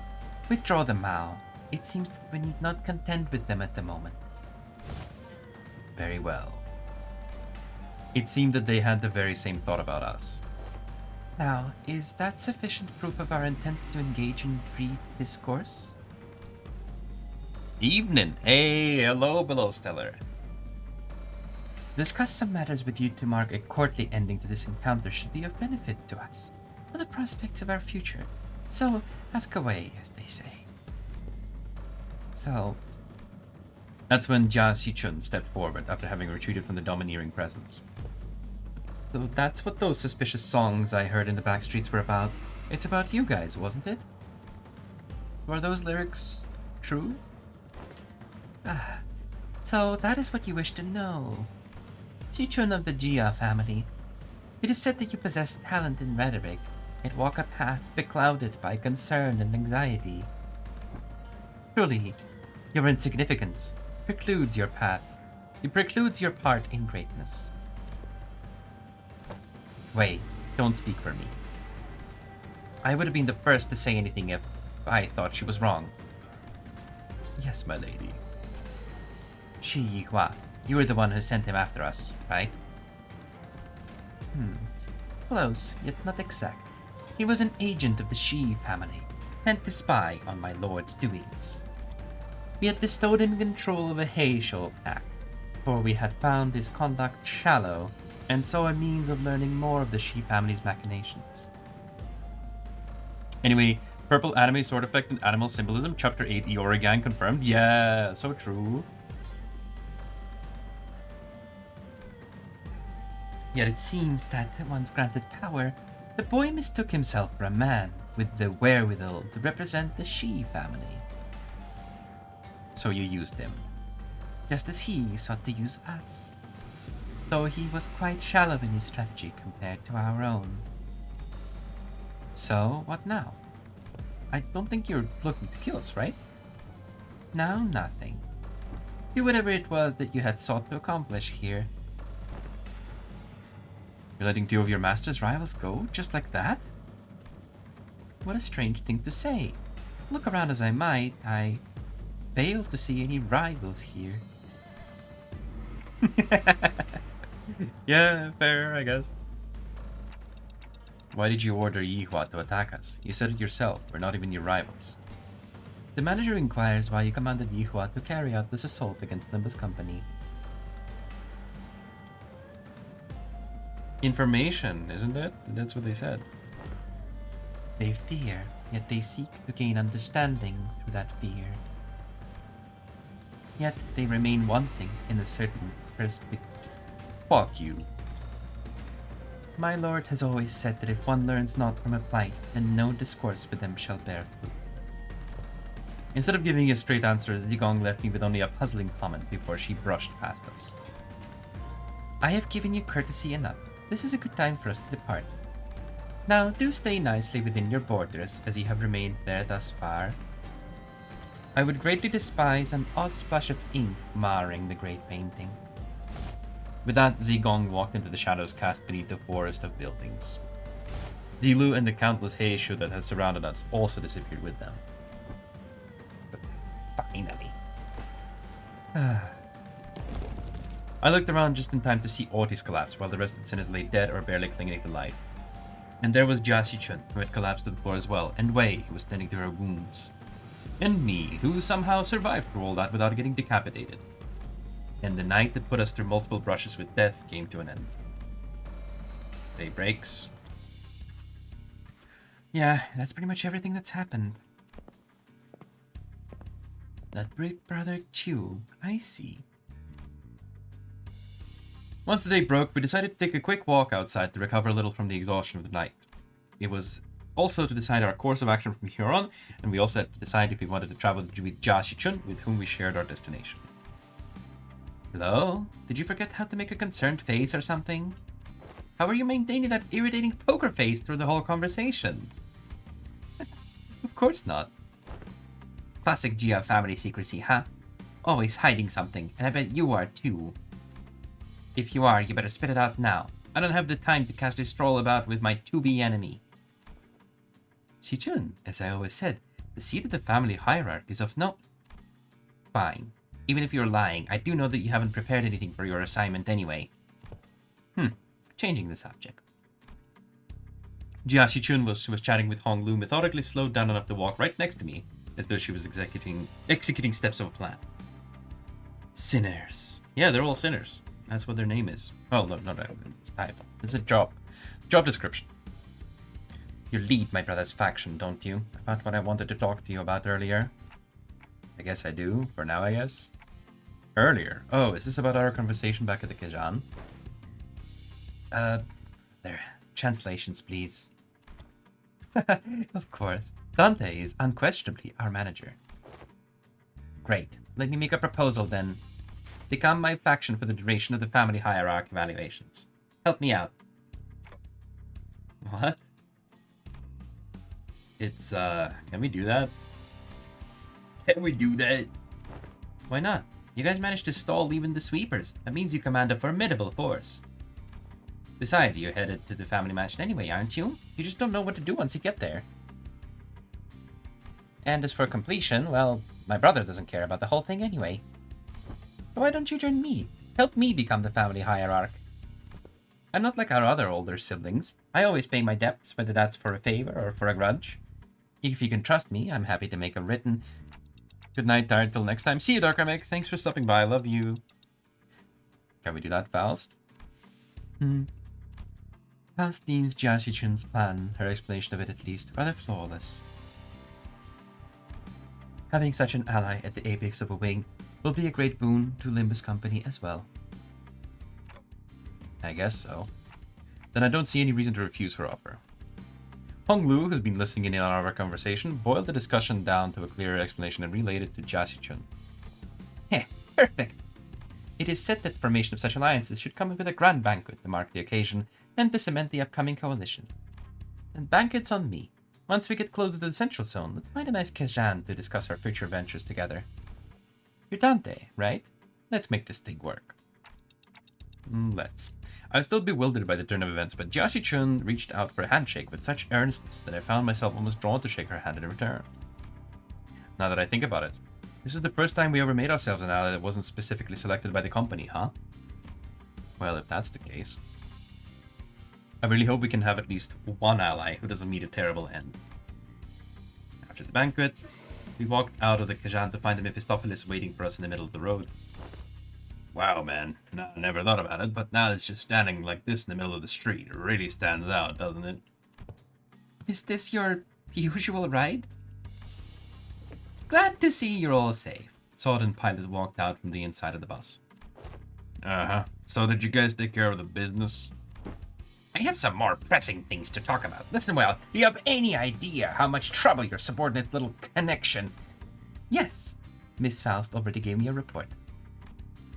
withdraw the Mao. It seems that we need not contend with them at the moment. Very well. It seemed that they had the very same thought about us. Now, is that sufficient proof of our intent to engage in brief discourse? Evening. Hey, hello, below stellar. Discuss some matters with you to mark a courtly ending to this encounter should be of benefit to us, for the prospects of our future. So, ask away, as they say. So, that's when Jia Xichun stepped forward after having retreated from the domineering presence. So that's what those suspicious songs I heard in the backstreets were about. It's about you guys, wasn't it? Were those lyrics true? Ah, so that is what you wish to know. Xichun of the Jia family. It is said that you possess talent in rhetoric, yet walk a path beclouded by concern and anxiety. Truly, your insignificance precludes your path. It precludes your part in greatness. Wait, don't speak for me. I would have been the first to say anything if I thought she was wrong. Yes, my lady. Shi Yihua, you were the one who sent him after us, right? Close, yet not exact. He was an agent of the Shi family, sent to spy on my lord's doings. We had bestowed him control of a Heisho pack, for we had found his conduct shallow, and so a means of learning more of the Shi family's machinations. Anyway, purple anime sword effect and animal symbolism, chapter 8 Eora gang confirmed. Yeah, so true. Yet it seems that once granted power, the boy mistook himself for a man with the wherewithal to represent the Shi family. So you used him, just as he sought to use us, though he was quite shallow in his strategy compared to our own. So, what now? I don't think you're looking to kill us, right? No, nothing. Do whatever it was that you had sought to accomplish here. You're letting two of your master's rivals go, just like that? What a strange thing to say. Look around as I might, I fail to see any rivals here. Yeah, fair, I guess. Why did you order Yihua to attack us? You said it yourself, we're not even your rivals. The manager inquires why you commanded Yihua to carry out this assault against Nimbus Company. Information, isn't it? That's what they said. They fear, yet they seek to gain understanding through that fear. Yet they remain wanting in a certain perspective. Fuck you. My lord has always said that if one learns not from a plight, then no discourse with them shall bear fruit. Instead of giving a straight answer, Zigong left me with only a puzzling comment before she brushed past us. I have given you courtesy enough. This is a good time for us to depart. Now, do stay nicely within your borders, as you have remained there thus far. I would greatly despise an odd splash of ink marring the great painting. With that, Zigong walked into the shadows cast beneath the forest of buildings. Zilu and the countless Heishu that had surrounded us also disappeared with them. But finally. I looked around just in time to see Otis collapse while the rest of the sinners lay dead or barely clinging to life. And there was Jiaxi-chun, who had collapsed to the floor as well, and Wei, who was tending to her wounds. And me, who somehow survived through all that without getting decapitated. And the night that put us through multiple brushes with death came to an end. Day breaks. Yeah, that's pretty much everything that's happened. That Brick Brother Chew, I see. Once the day broke, we decided to take a quick walk outside to recover a little from the exhaustion of the night. It was also to decide our course of action from here on, and we also had to decide if we wanted to travel with Jiaxi-chun, with whom we shared our destination. Hello? Did you forget how to make a concerned face or something? How are you maintaining that irritating poker face through the whole conversation? Of course not. Classic Jia family secrecy, huh? Always hiding something, and I bet you are too. If you are, you better spit it out now. I don't have the time to casually stroll about with my to-be enemy. Shi-chun, as I always said, the seat of the family hierarchy is of no... Fine. Even if you're lying, I do know that you haven't prepared anything for your assignment anyway. Changing the subject. Jiaxi-chun was chatting with Hong Lu, methodically slowed down enough to walk right next to me, as though she was executing steps of a plan. Sinners. Yeah, they're all sinners. That's what their name is. Oh, no, it's title. It's a job description. You lead my brother's faction, don't you? About what I wanted to talk to you about earlier. I guess I do. For now, I guess. Earlier. Oh, is this about our conversation back at the Kajan? There. Translations, please. Of course. Dante is unquestionably our manager. Great. Let me make a proposal then. Become my faction for the duration of the family hierarchy evaluations. Help me out. What? It's, can we do that? Can we do that? Why not? You guys managed to stall even the sweepers. That means you command a formidable force. Besides, you're headed to the family mansion anyway, aren't you? You just don't know what to do once you get there. And as for completion, well, my brother doesn't care about the whole thing anyway. So why don't you join me? Help me become the family hierarch. I'm not like our other older siblings. I always pay my debts, whether that's for a favor or for a grudge. If you can trust me, I'm happy to make a written... Good night, tired, till next time. See you, Darkarmek. Thanks for stopping by. Love you. Can we do that, Faust? Faust deems Jiaxi-chun's plan, her explanation of it at least, rather flawless. Having such an ally at the apex of a wing will be a great boon to Limbus Company as well. I guess so. Then I don't see any reason to refuse her offer. Hong Lu, who's been listening in on our conversation, boiled the discussion down to a clearer explanation and relayed it to Jiaxi-chun. Heh, perfect! It is said that formation of such alliances should come with a grand banquet to mark the occasion and to cement the upcoming coalition. And banquet's on me. Once we get closer to the central zone, let's find a nice Kajan to discuss our future ventures together. You're Dante, right? Let's make this thing work. Let's. I was still bewildered by the turn of events, but Jiaxi-chun reached out for a handshake with such earnestness that I found myself almost drawn to shake her hand in return. Now that I think about it, this is the first time we ever made ourselves an ally that wasn't specifically selected by the company, huh? Well, if that's the case, I really hope we can have at least one ally who doesn't meet a terrible end. After the banquet, we walked out of the Kajan to find the Mephistopheles waiting for us in the middle of the road. Wow, man. No, I never thought about it, but now it's just standing like this in the middle of the street. It really stands out, doesn't it? Is this your usual ride? Glad to see you're all safe. Sod and Pilot walked out from the inside of the bus. Uh-huh. So did you guys take care of the business? I have some more pressing things to talk about. Listen well, do you have any idea how much trouble your subordinate's little connection... Yes, Miss Faust already gave me a report.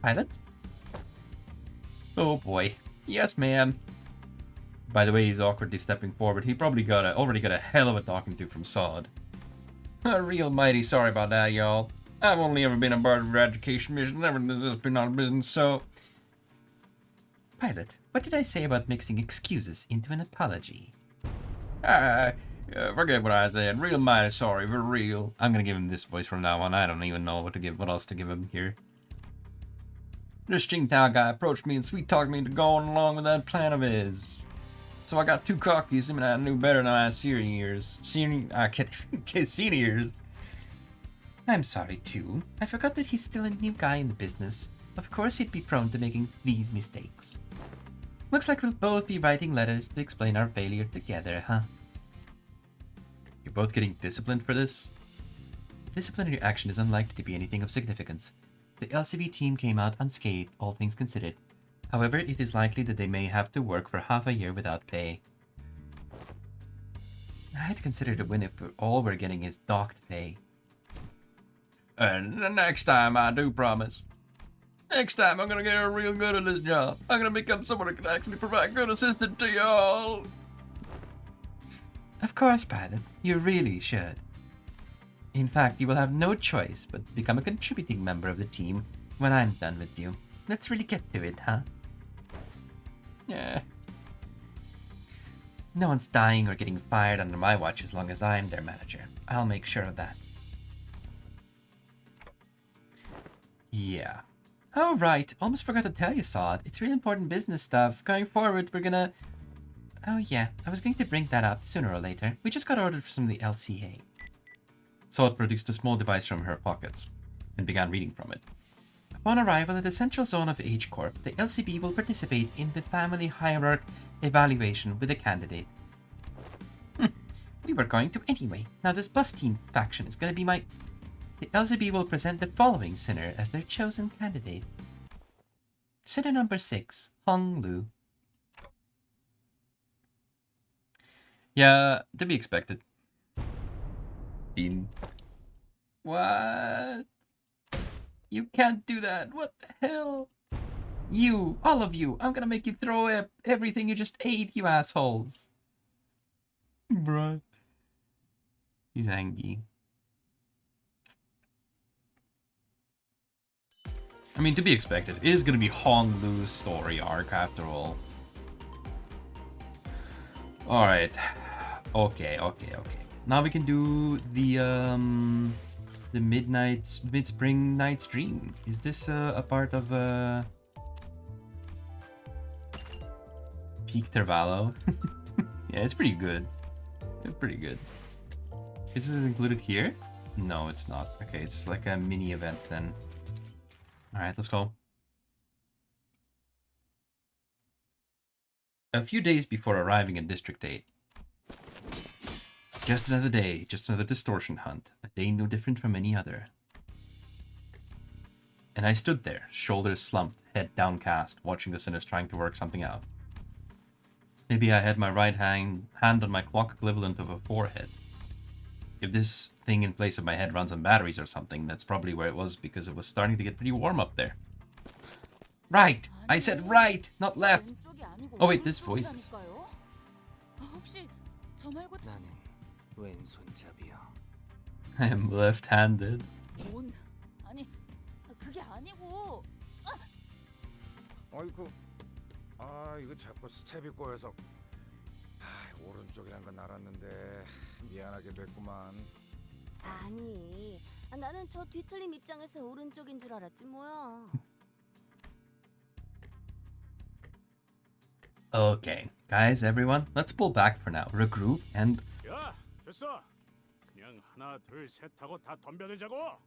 Pilot? Oh boy. Yes, ma'am. By the way, he's awkwardly stepping forward. He probably already got a hell of a talking to from Sod. Real mighty sorry about that, y'all. I've only ever been a part of an education mission, never been out of business, so... Pilot, what did I say about mixing excuses into an apology? Forget what I said. Real mighty sorry, for real. I'm gonna give him this voice from now on. I don't even know what else to give him here. This Qingtao guy approached me and sweet-talked me into going along with that plan of his. So I got too cocky, assuming I knew better than my seniors. Seniors. I'm sorry, too. I forgot that he's still a new guy in the business. Of course he'd be prone to making these mistakes. Looks like we'll both be writing letters to explain our failure together, huh? You're both getting disciplined for this? Disciplinary action is unlikely to be anything of significance. The LCB team came out unscathed, all things considered. However, it is likely that they may have to work for half a year without pay. I'd consider the win if all we're getting is docked pay. Next time, I do promise. Next time, I'm gonna get real good at this job. I'm gonna become someone who can actually provide good assistance to y'all. Of course, Pilot. You really should. In fact, you will have no choice but to become a contributing member of the team when I'm done with you. Let's really get to it, huh? Yeah. No one's dying or getting fired under my watch as long as I'm their manager. I'll make sure of that. Yeah. Oh, right. Almost forgot to tell you, Sod. It's really important business stuff. Going forward, we're gonna... Oh, yeah. I was going to bring that up sooner or later. We just got orders from the LCA. Sod produced a small device from her pockets and began reading from it. Upon arrival at the central zone of H Corp, the LCB will participate in the family hierarch evaluation with a candidate. We were going to anyway. Now this bus team faction is gonna be my... The LCB will present the following sinner as their chosen candidate. Sinner number 6, Hong Lu. Yeah, to be expected. Bean. What? You can't do that. What the hell? You, all of you, I'm gonna make you throw up everything you just ate, you assholes. Bruh. He's angry. I mean, to be expected. It is gonna be Hong Lu's story arc after all. Alright. Okay. Now we can do the mid-spring night's dream. Is this a part of Peak Tervallo? Yeah, it's pretty good. It's pretty good. Is this included here? No, it's not. Okay, it's like a mini event then. Alright, let's go. A few days before arriving at District 8. Just another day, just another distortion hunt. A day no different from any other. And I stood there, shoulders slumped, head downcast, watching the sinners trying to work something out. Maybe I had my right hand on my clock equivalent of a forehead. If this thing in place of my head runs on batteries or something, that's probably where it was because it was starting to get pretty warm up there. Right! I said right, not left! Oh wait, this voice is... I am left-handed. 어이구, 이거 자꾸 스텝이 꼬여서 오른쪽이란 건 알았는데 미안하게 됐구만. 아니, 나는 저 뒤틀림 입장에서 오른쪽인 줄 알았지 뭐야. Okay, guys, everyone, let's pull back for now, regroup, and... 야, 됐어. 그냥 하나, 둘, 셋 하고 다 덤벼들자고.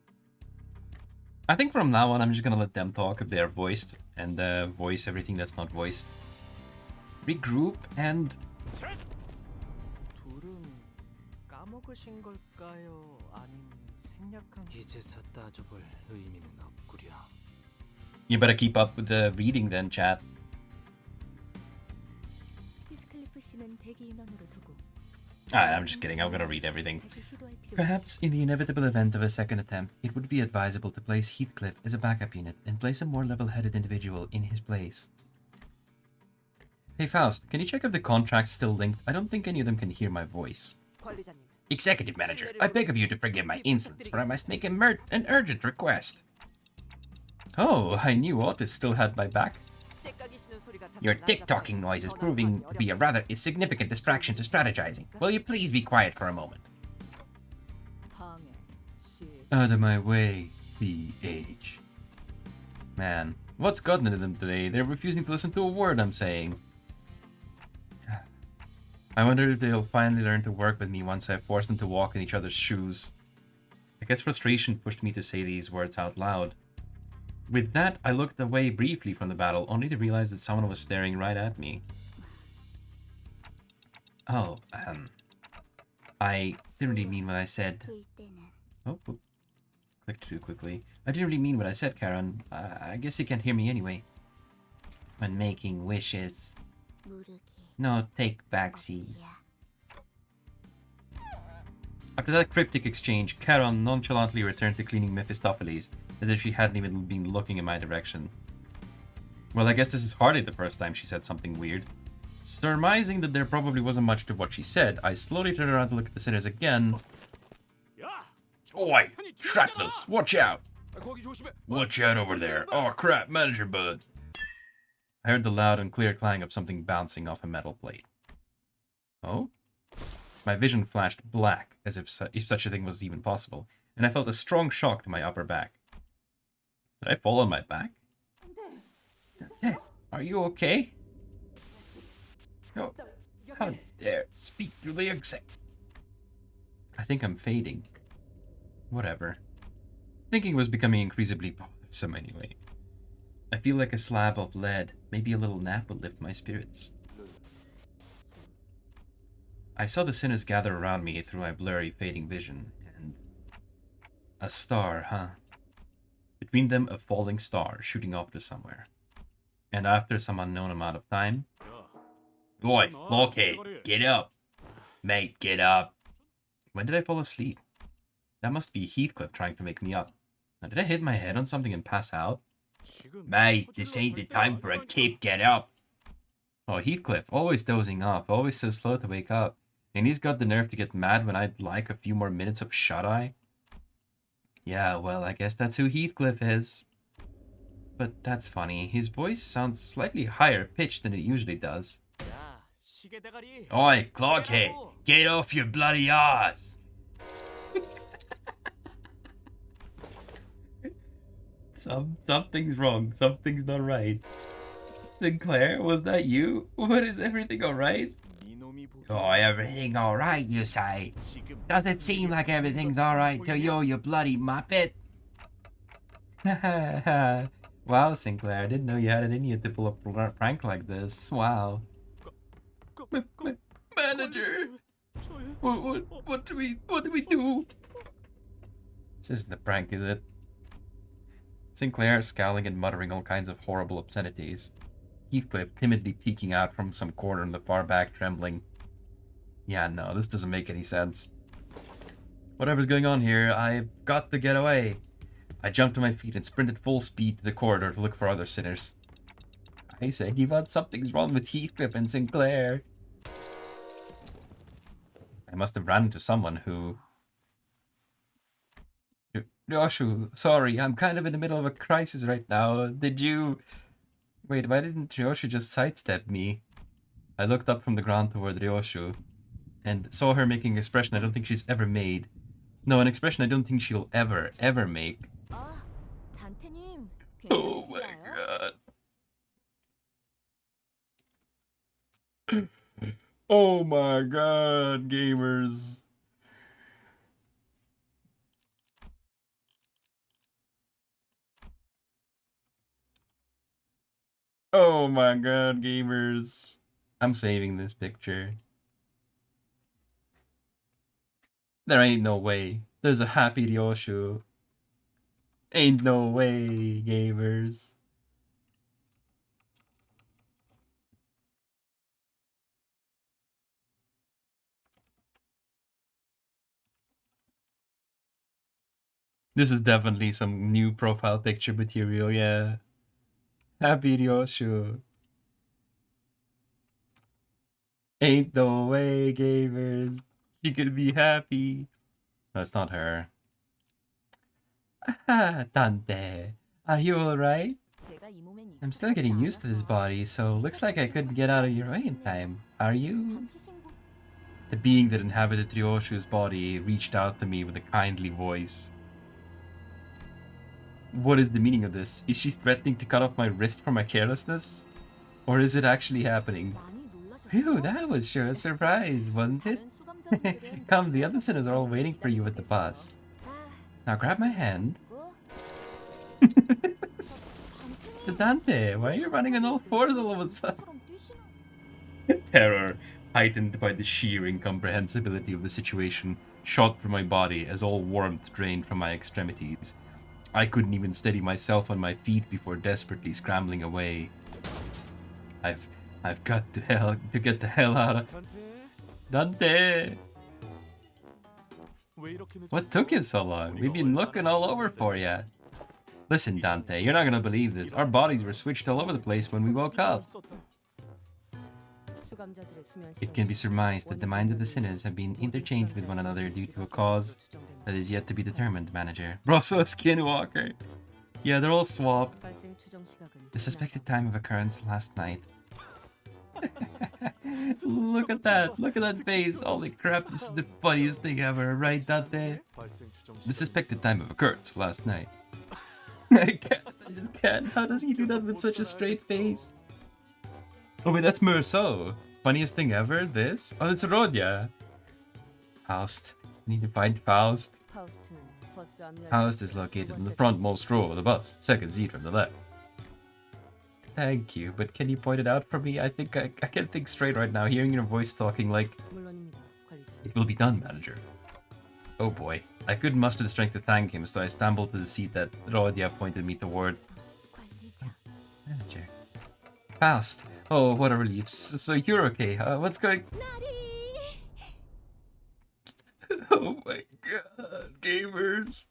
I think from now on, I'm just gonna let them talk if they are voiced, and voice everything that's not voiced. Regroup, and... 셋. 둘은 까먹으신 걸까요? 아님 생략한 이제서 따져볼 의미는 없구려. You better keep up with the reading then, chat. 히스클리프 씨는 대기 인원으로 두고 Alright, I'm just kidding. I'm gonna read everything. Perhaps in the inevitable event of a second attempt, it would be advisable to place Heathcliff as a backup unit and place a more level-headed individual in his place. Hey Faust, can you check if the contract's still linked? I don't think any of them can hear my voice. 관리자님. Executive Manager, I beg of you to forgive my insolence, for I must make an urgent request. Oh, I knew Otis still had my back. Your tick-tocking noise is proving to be a rather significant distraction to strategizing. Will you please be quiet for a moment? Out of my way, BH. Man, what's gotten into them today? They're refusing to listen to a word I'm saying. I wonder if they'll finally learn to work with me once I force them to walk in each other's shoes. I guess frustration pushed me to say these words out loud. With that, I looked away briefly from the battle, only to realize that someone was staring right at me. Oh, I didn't really mean what I said. 볼 때는 Oh, clicked too quickly. I didn't really mean what I said, Karen. I guess you can't hear me anyway. When making wishes. 모르게. No, take backsies. After that cryptic exchange, Charon nonchalantly returned to cleaning Mephistopheles, as if she hadn't even been looking in my direction. Well, I guess this is hardly the first time she said something weird. Surmising that there probably wasn't much to what she said, I slowly turned around to look at the sinners again. 야, Oi! Shrapnels! Watch out! 거기 조심해. Watch out over there! Oh crap, manager bud! I heard the loud and clear clang of something bouncing off a metal plate. Oh? My vision flashed black, as if such a thing was even possible, and I felt a strong shock to my upper back. Did I fall on my back? Hey, are you okay? Oh, how dare speak through the exec. I think I'm fading. Whatever. Thinking was becoming increasingly bothersome anyway. I feel like a slab of lead. Maybe a little nap will lift my spirits. I saw the sinners gather around me through my blurry, fading vision, and... a star, huh? Between them, a falling star shooting off to somewhere. And after some unknown amount of time... Oi, blockhead, get up! Mate, get up! When did I fall asleep? That must be Heathcliff trying to wake me up. Now, did I hit my head on something and pass out? Mate, this ain't the time for a kip, get up! Oh, Heathcliff, always dozing off, always so slow to wake up. And he's got the nerve to get mad when I'd like a few more minutes of shut-eye? Yeah, well, I guess that's who Heathcliff is. But that's funny, his voice sounds slightly higher pitched than it usually does. Oi, clockhead, get off your bloody ass! Something's wrong, something's not right. Sinclair, was that you? What, is everything alright? Oh, everything alright, you say? Does it seem like everything's alright to you, you bloody muppet? Wow, Sinclair, I didn't know you had it in you to pull a prank like this. Wow. Manager! What do we do? This isn't a prank, is it? Sinclair scowling and muttering all kinds of horrible obscenities. Heathcliff timidly peeking out from some corner in the far back, trembling. Yeah, no, this doesn't make any sense. Whatever's going on here, I've got to get away. I jumped to my feet and sprinted full speed to the corridor to look for other sinners. I said, Yvonne, something's wrong with Heathcliff and Sinclair. I must have run into someone who... Ryoshu, sorry, I'm kind of in the middle of a crisis right now. Did you... Wait, why didn't Ryoshu just sidestep me? I looked up from the ground toward Ryoshu and saw her making an expression I don't think she's ever made. No, an expression I don't think she'll ever make. 단테님, Oh my god. Oh my god, gamers. Oh my god, gamers. I'm saving this picture. There ain't no way. There's a happy Ryoshu. Ain't no way, gamers. This is definitely some new profile picture material, yeah. Happy Ryoshu. Ain't no way, gamers. She could be happy. That's not her. Ah, Dante. Are you alright? 제가 I'm still getting used to this body, so looks like I couldn't get out of your way in time. Are you? The being that inhabited Ryoshu's body reached out to me with a kindly voice. What is the meaning of this? Is she threatening to cut off my wrist for my carelessness? Or is it actually happening? Phew, that was sure a surprise, wasn't it? Come, the other sinners are all waiting for you at the bus. Now grab my hand. Dante, why are you running on all fours all of a sudden? Terror, heightened by the sheer incomprehensibility of the situation, shot through my body as all warmth drained from my extremities. I couldn't even steady myself on my feet before desperately scrambling away. I've got to get the hell out of... Dante! What took you so long? We've been looking all over for you. Listen, Dante, you're not gonna believe this. Our bodies were switched all over the place when we woke up. It can be surmised that the minds of the sinners have been interchanged with one another due to a cause that is yet to be determined, manager. Bro, so Skinwalker. Yeah, they're all swapped. The suspected time of occurrence last night. Look at that. Look at that face. Holy crap, this is the funniest thing ever, right, Dante? The suspected time of occurrence last night. I just can't. How does he do that with such a straight face? Oh wait, that's Merceau. Funniest thing ever, this? Oh, it's Rodia. Faust. I need to find Faust. Faust is located in the frontmost row of the bus, second seat from the left. Thank you, but can you point it out for me? I think I can't think straight right now, hearing your voice talking like... It will be done, manager. Oh boy. I couldn't muster the strength to thank him, so I stumbled to the seat that Rodia pointed me toward. Manager. Faust. Oh, what a relief. So you're okay. What's going... Oh my god, gamers.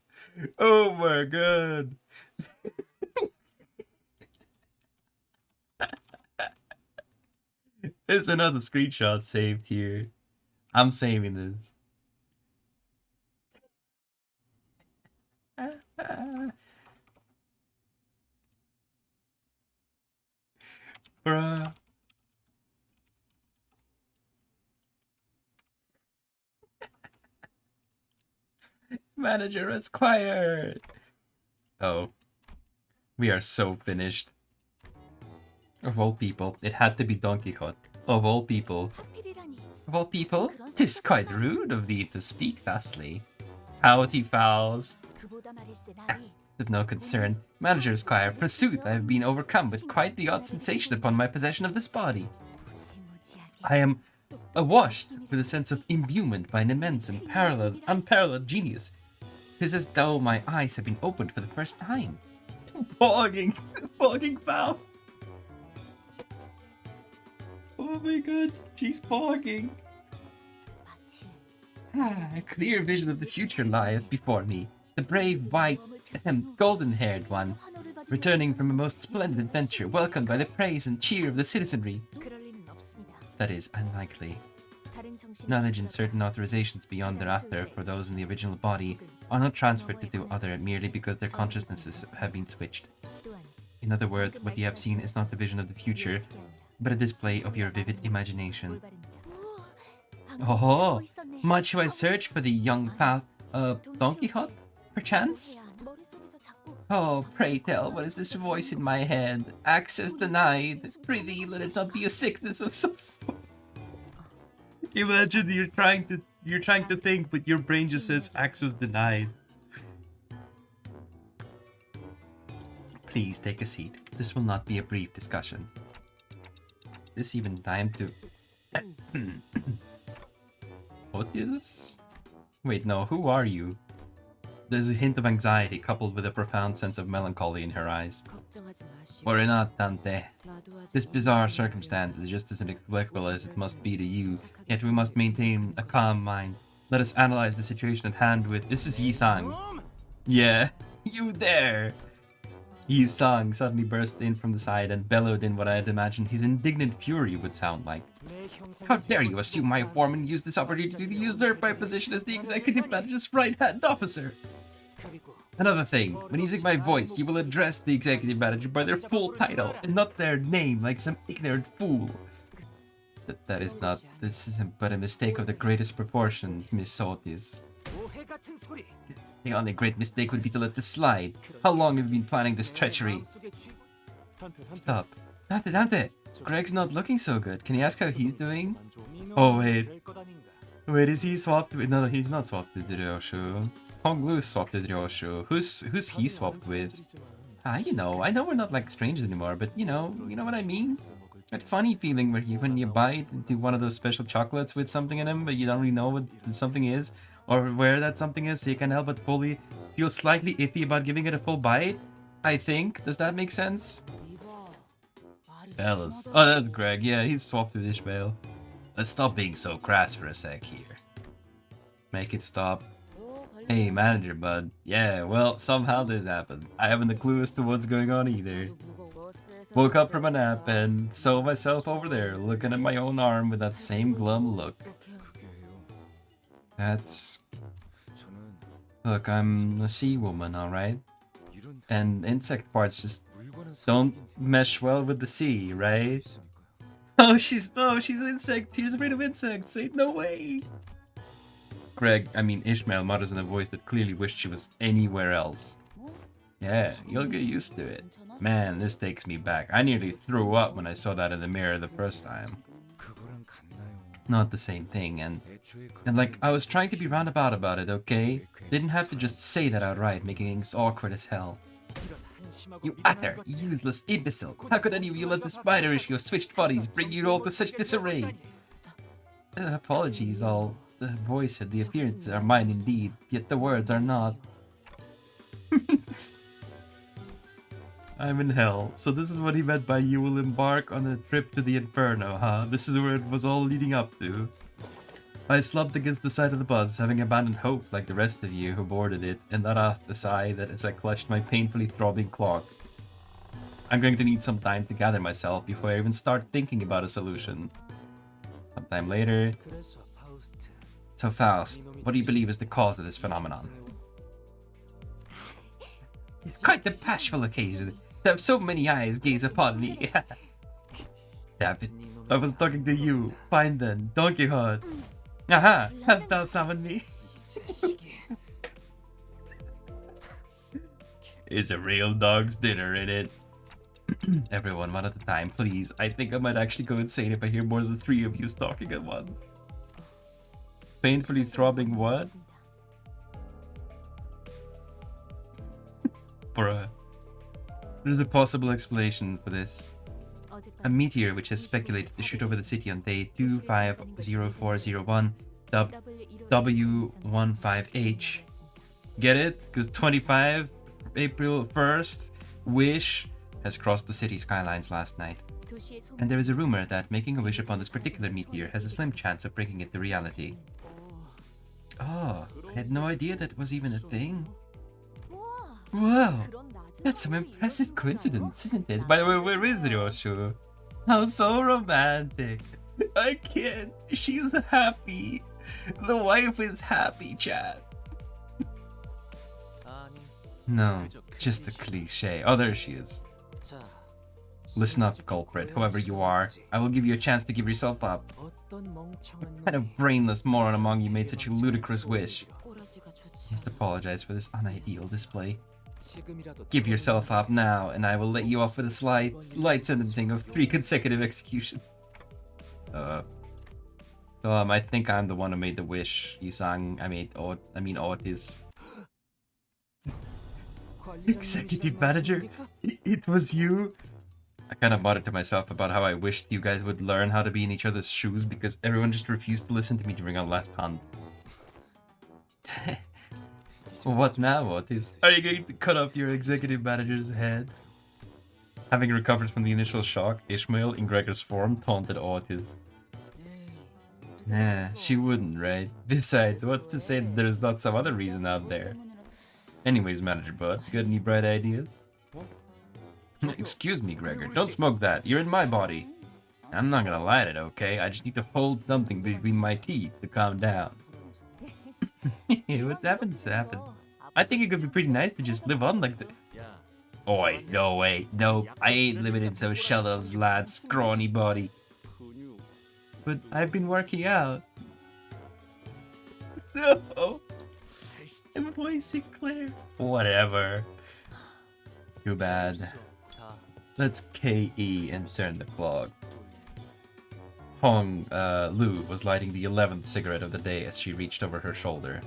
Oh my god. There's another screenshot saved here. I'm saving this. Bruh. Manager, it's quiet. Oh. We are so finished. Of all people, it had to be Don Quixote. Of all people. Of all people, 'tis quite rude of thee to speak thusly. Howdy, Faust. With no concern, Manager Squire, forsooth I have been overcome with quite the odd sensation upon my possession of this body. I am awashed with a sense of imbuement by an immense and unparalleled genius. 'Tis as though my eyes have been opened for the first time. Bogging Faust. Oh my god, she's bogging. A clear vision of the future lieth before me. The brave, white, golden-haired one, returning from a most splendid adventure, welcomed by the praise and cheer of the citizenry. That is unlikely. Knowledge and certain authorizations beyond thereafter for those in the original body are not transferred to the other merely because their consciousnesses have been switched. In other words, what you have seen is not the vision of the future, but a display of your vivid imagination. Oh, much shall I search for the young Don Quixote, perchance? Oh, pray tell, what is this voice in my head? Access denied. Prithee, let it not be a sickness of some sort. Imagine you're trying to think, but your brain just says access denied. Please take a seat. This will not be a brief discussion. Is this even time to... What is... Wait, no, who are you? There's a hint of anxiety coupled with a profound sense of melancholy in her eyes. Worry not, Dante. This bizarre circumstance is just as inexplicable as it must be to you, yet we must maintain a calm mind. Let us analyze the situation at hand with... This is Yi-sang. Yeah, you there! Yi-sang suddenly burst in from the side and bellowed in what I had imagined his indignant fury would sound like. How dare you assume my form and use this opportunity to usurp my position as the executive manager's right-hand officer? Another thing, when using my voice, you will address the executive manager by their full title and not their name like some ignorant fool. This isn't but a mistake of the greatest proportions, Miss Otis. 오해 같은 소리. The only great mistake would be to let this slide. How long have you been planning this treachery? Stop. Dante! Greg's not looking so good. Can you ask how he's doing? Oh, wait. Wait, is he swapped with... No, he's not swapped with Ryoshu. Honglu swapped with Ryoshu. Who's he swapped with? You know. I know we're not like strangers anymore, but you know what I mean? That funny feeling where when you bite into one of those special chocolates with something in them, but you don't really know what something is, or where that something is, so you can't help but fully feel slightly iffy about giving it a full bite? I think. Does that make sense? Fellas. Oh, that's Greg. Yeah, he's swapped with Ishmael. Let's stop being so crass for a sec here. Make it stop. Hey, manager bud. Yeah, well, somehow this happened. I haven't a clue as to what's going on either. Woke up from a nap and saw myself over there, looking at my own arm with that same glum look. Look, I'm a sea woman, alright? And insect parts just don't mesh well with the sea, right? Oh, she's an insect. He's afraid of insects. Ain't no way. Ishmael mutters in a voice that clearly wished she was anywhere else. Yeah, you'll get used to it. Man, this takes me back. I nearly threw up when I saw that in the mirror the first time. Not the same thing, and like, I was trying to be roundabout about it, okay? Didn't have to just say that outright, making things awkward as hell. You utter, useless imbecile! How could any of you let the spider issue of switched bodies bring you all to such disarray? Apologies, all. The voice and the appearance are mine indeed, yet the words are not. I'm in hell. So this is what he meant by you will embark on a trip to the inferno, huh? This is where it was all leading up to. I slumped against the side of the bus, having abandoned hope like the rest of you who boarded it, and let out a sigh that as I clutched my painfully throbbing clock. I'm going to need some time to gather myself before I even start thinking about a solution. Sometime later... So Faust, what do you believe is the cause of this phenomenon? It's quite a bashful occasion to have so many eyes gaze upon me. Damn it, I was talking to you. Fine then, Don Quixote. Aha, hast thou summoned me? It's a real dog's dinner, innit? Everyone, one at a time, please. I think I might actually go insane if I hear more than 3 of you talking at once. Painfully throbbing what? Bruh. There's a possible explanation for this. A meteor which has speculated to shoot over the city on day 250401, dubbed W15H. Get it? Because 25 April 1st, Wish has crossed the city skylines last night. And there is a rumor that making a wish upon this particular meteor has a slim chance of bringing it to reality. Oh, I had no idea that was even a thing. Wow, that's some impressive coincidence, isn't it? By the way, where is Ryoshu? How so romantic. I can't. She's happy. The wife is happy, chat. No, just a cliche. Oh, there she is. Listen up, culprit, whoever you are. I will give you a chance to give yourself up. What kind of brainless moron among you made such a ludicrous wish? I must apologize for this unideal display. Give yourself up now, and I will let you off with a light sentencing of 3 consecutive executions. I think I'm the one who made the wish. Otis. Executive manager? It was you? I kind of muttered to myself about how I wished you guys would learn how to be in each other's shoes because everyone just refused to listen to me during our last hunt. What now, Otis? Are you going to cut off your executive manager's head? Having recovered from the initial shock, Ishmael, in Gregor's form, taunted Otis. Nah, she wouldn't, right? Besides, what's to say that there's not some other reason out there? Anyways, Manager Bud, got any bright ideas? Excuse me, Gregor, don't smoke that. You're in my body. I'm not gonna light it, okay? I just need to hold something between my teeth to calm down. What's happened? I think it could be pretty nice to just live on like that. Oi, no way. No, I ain't living in some shallows, lad's scrawny body. But I've been working out. No! I'm voicing Claire. Whatever. Too bad. Let's KE and turn the clock. Hong Lu was lighting the 11th cigarette of the day as she reached over her shoulder.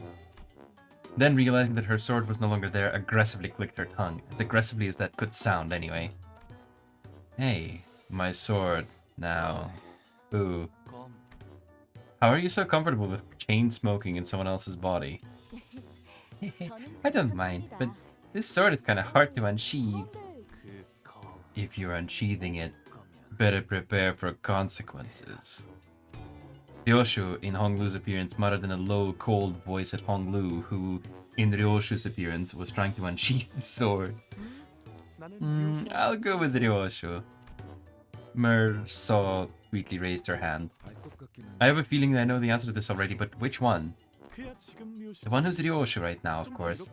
Then, realizing that her sword was no longer there, aggressively clicked her tongue, as aggressively as that could sound anyway. Hey, my sword, now. Ooh. How are you so comfortable with chain smoking in someone else's body? I don't mind, but this sword is kinda hard to unsheathe. If you're unsheathing it, better prepare for consequences. Ryoshu, in Hong Lu's appearance, muttered in a low, cold voice at Hong Lu, who, in Ryoshu's appearance, was trying to unsheath the sword. I'll go with Ryoshu. Mer saw sweetly raised her hand. I have a feeling that I know the answer to this already, but which one? The one who's Ryoshu right now, of course.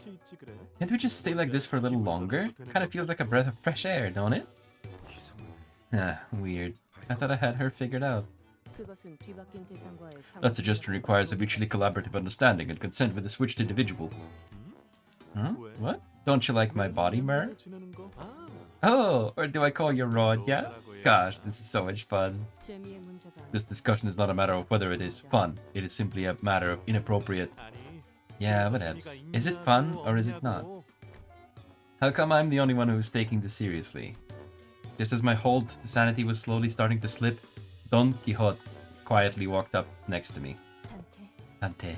Can't we just stay like this for a little longer? Kinda feels like a breath of fresh air, don't it? Ah, weird. I thought I had her figured out. That suggestion requires a mutually collaborative understanding and consent with the switched individual. Huh? What? Don't you like my body, Mer? Oh, or do I call you Rod, yeah? Gosh, this is so much fun. This discussion is not a matter of whether it is fun. It is simply a matter of inappropriate... Yeah, whatevs. Is it fun, or is it not? How come I'm the only one who's taking this seriously? Just as my hold to sanity was slowly starting to slip, Don Quixote quietly walked up next to me. Dante.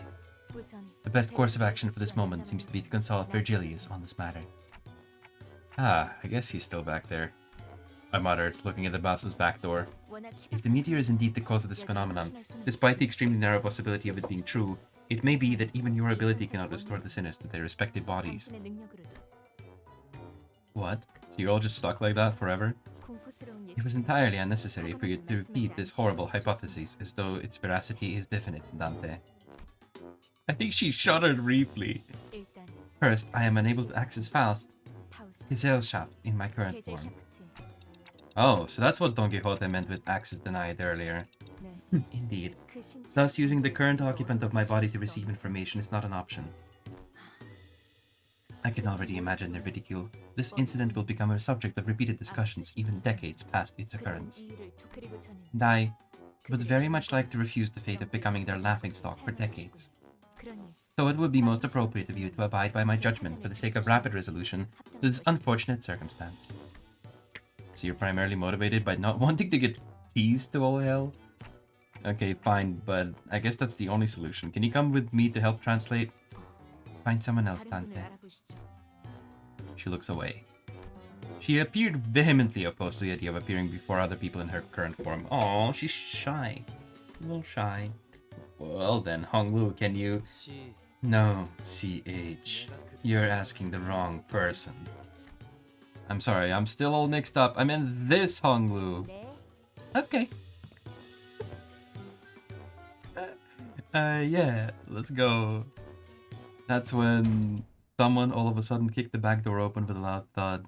The best course of action for this moment seems to be to consult Virgilius on this matter. Ah, I guess he's still back there. I muttered, looking at the boss's back door. If the meteor is indeed the cause of this phenomenon, despite the extremely narrow possibility of it being true, it may be that even your ability cannot restore the sinners to their respective bodies. What? So you're all just stuck like that forever? It was entirely unnecessary for you to repeat this horrible hypothesis as though its veracity is definite, Dante. I think she shuddered briefly. First, I am unable to access Faust, his hell shaft, in my current form. Oh, so that's what Don Quixote meant with access denied earlier. Indeed. Thus, using the current occupant of my body to receive information is not an option. I can already imagine their ridicule. This incident will become a subject of repeated discussions even decades past its occurrence. And I would very much like to refuse the fate of becoming their laughingstock for decades. So it would be most appropriate of you to abide by my judgment for the sake of rapid resolution to this unfortunate circumstance. So you're primarily motivated by not wanting to get teased to all hell? Okay, fine, but I guess that's the only solution. Can you come with me to help translate? Find someone else, Dante. She looks away. She appeared vehemently opposed to the idea of appearing before other people in her current form. Oh, she's shy. A little shy. Well then, Hong Lu, can you... No, CH. You're asking the wrong person. I'm sorry, I'm still all mixed up. I meant this Hong Lu. Okay. Yeah, let's go. That's when someone all of a sudden kicked the back door open with a loud thud.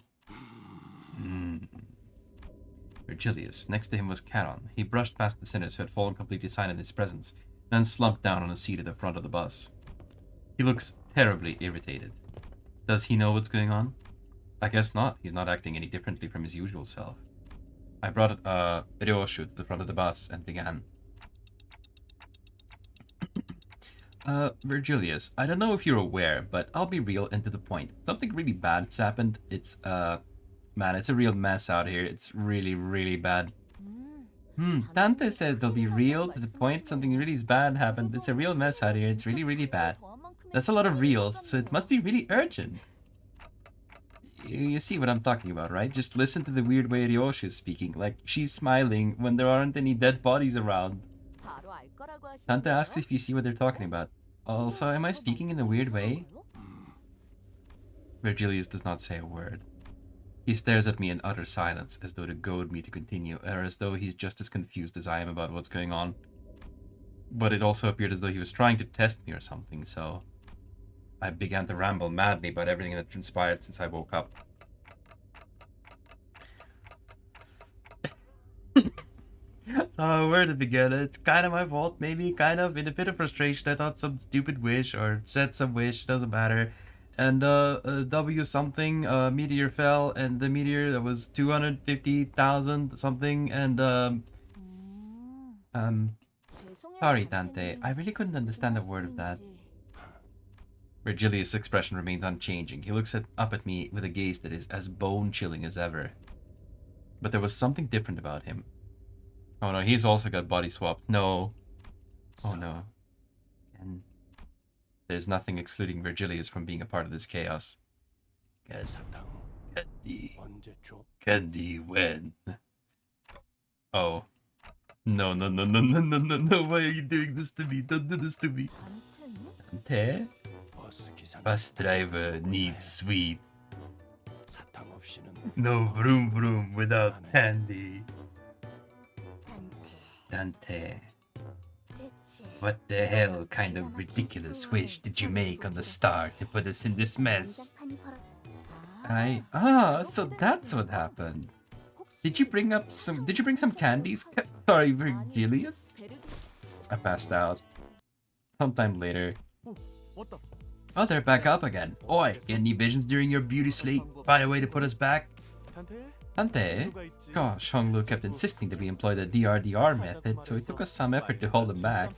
Virgilius. Next to him was Charon. He brushed past the sinners who had fallen completely silent in his presence, then slumped down on a seat at the front of the bus. He looks terribly irritated. Does he know what's going on? I guess not. He's not acting any differently from his usual self. I brought Ryoshu to the front of the bus and began. Virgilius, I don't know if you're aware, but I'll be real and to the point. Something really bad's happened. It's, man, it's a real mess out here. It's really, really bad. Dante says they'll be real to the point. Something really bad happened. It's a real mess out here. It's really, really bad. That's a lot of reals, so it must be really urgent. You see what I'm talking about, right? Just listen to the weird way Ryoshu is speaking. Like, she's smiling when there aren't any dead bodies around. Dante asks if you see what they're talking about. Also, am I speaking in a weird way? Virgilius does not say a word. He stares at me in utter silence, as though to goad me to continue, or as though he's just as confused as I am about what's going on. But it also appeared as though he was trying to test me or something, so... I began to ramble madly about everything that transpired since I woke up. Where to begin? It's kind of my fault, maybe, kind of. In a bit of frustration, I thought some stupid wish, or said some wish, doesn't matter. And, W something, meteor fell, and the meteor that was 250,000 something, and, sorry, Dante. I really couldn't understand a word of that. Virgilius' expression remains unchanging. He looks up at me with a gaze that is as bone-chilling as ever. But there was something different about him. Oh no, he's also got body swapped. No. Oh no. And there's nothing excluding Virgilius from being a part of this chaos. Candy, when? Oh. No. Why are you doing this to me? Don't do this to me. Dante? Bus driver needs sweet. No vroom vroom without candy. Dante. What the hell kind of ridiculous wish did you make on the star to put us in this mess? So that's what happened. Did you bring some candies? Sorry, Virgilius? I passed out. Sometime later. Oh, they're back up again. Oi, get any visions during your beauty sleep? Find a way to put us back? Dante? Gosh, Honglu kept insisting that we employ the DRDR method, so it took us some effort to hold him back.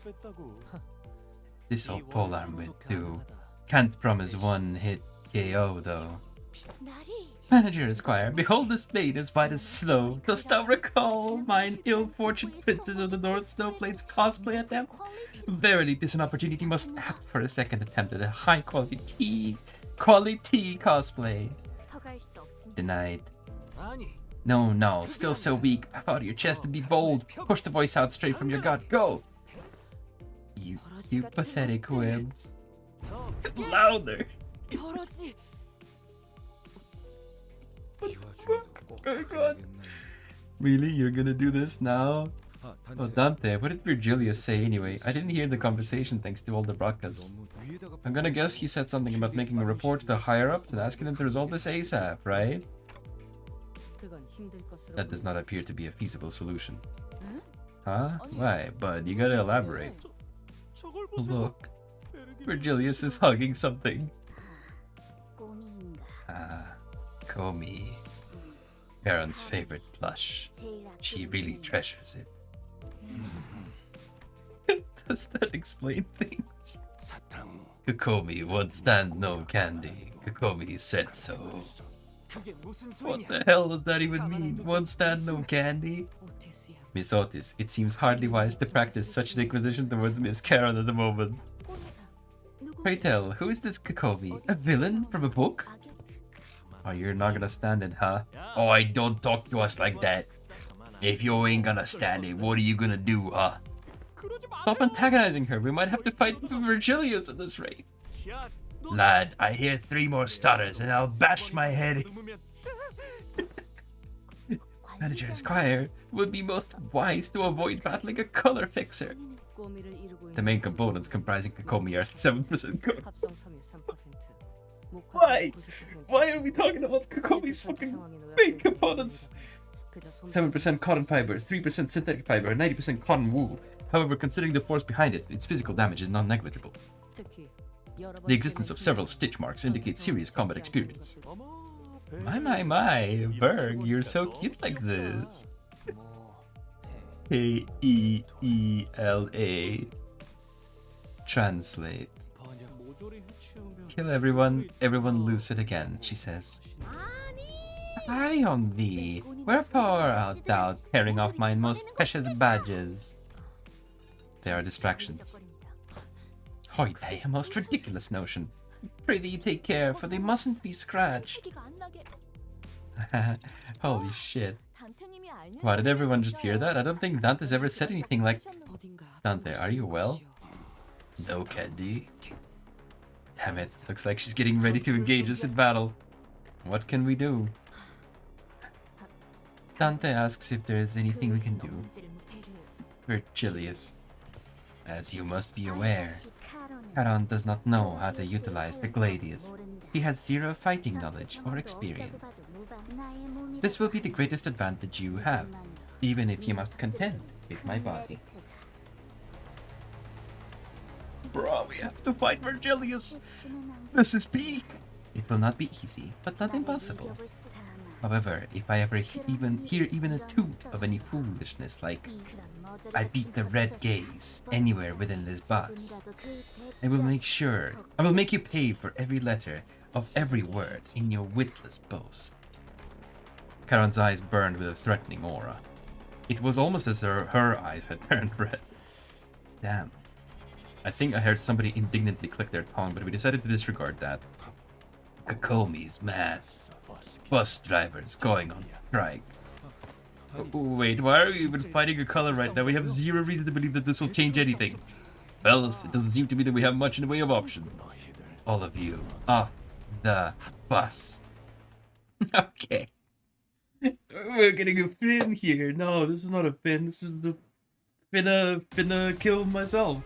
This old polearm will do. Can't promise one-hit KO, though. Manager Esquire, behold this maid as white as snow. Dost thou recall mine ill-fortuned Princess of the North Snowplains cosplay attempt? Verily, this an opportunity must act for a second attempt at a high-quality cosplay. Denied. No, still so weak. Puff out of your chest and be bold. Push the voice out straight from your gut. Go! You pathetic webs. Louder! Oh god. Really? You're gonna do this now? Oh, Dante, what did Virgilius say anyway? I didn't hear the conversation thanks to all the bracas. I'm gonna guess he said something about making a report to the higher-ups and asking them to resolve this ASAP, right? That does not appear to be a feasible solution. Huh? Why? But you gotta elaborate. Look, Virgilius is hugging something. Komi. Baron's favorite plush. She really treasures it. Does that explain things? Kokomi won't stand no candy. Kokomi said so. What the hell does that even mean? Won't stand no candy? Miss Otis, it seems hardly wise to practice such an inquisition towards Miss Karen at the moment. Pray tell, who is this Kokomi? A villain from a book? Oh, you're not gonna stand it, huh? Oh, I don't talk to us like that. If you ain't gonna stand it, what are you gonna do, huh? Stop antagonizing her. We might have to fight Virgilius at this rate. Lad, I hear 3 more stutters and I'll bash my head. Manager Esquire, it would be most wise to avoid battling a color fixer. The main components comprising Kokomi are 7% cotton. Why? Why are we talking about Kokomi's fucking main components? 7% cotton fiber, 3% synthetic fiber, and 90% cotton wool. However, considering the force behind it, its physical damage is non-negligible. The existence of several stitch marks indicates serious combat experience. My, Berg, you're so cute like this. Keela. Translate. Kill everyone lose it again, she says. Eye on thee, wherefore art thou tearing off mine most precious badges? They are distractions. Hoy-day, a most ridiculous notion. Prithee take care, for they mustn't be scratched. Holy shit. Why, did everyone just hear that? I don't think Dante's ever said anything like... Dante, are you well? No, Candy. Damn it, looks like she's getting ready to engage us in battle. What can we do? Dante asks if there is anything we can do. Virgilius. As you must be aware, Charon does not know how to utilize the Gladius. He has zero fighting knowledge or experience. This will be the greatest advantage you have, even if you must contend with my body. Bro, we have to fight Virgilius! This is peak! It will not be easy, but not impossible. However, if I ever hear even a toot of any foolishness like I beat the red gaze anywhere within this bus, I will make you pay for every letter of every word in your witless boast. Charon's eyes burned with a threatening aura. It was almost as though her eyes had turned red. Damn. I think I heard somebody indignantly click their tongue, but we decided to disregard that. Kakomi's mad. Bus drivers going on strike. Wait, why are we even fighting a color right now? We have zero reason to believe that this will change anything. Well, it doesn't seem to me that we have much in the way of options. All of you, off the bus. Okay. We're getting a fin here. No, this is not a fin. This is the finna kill myself.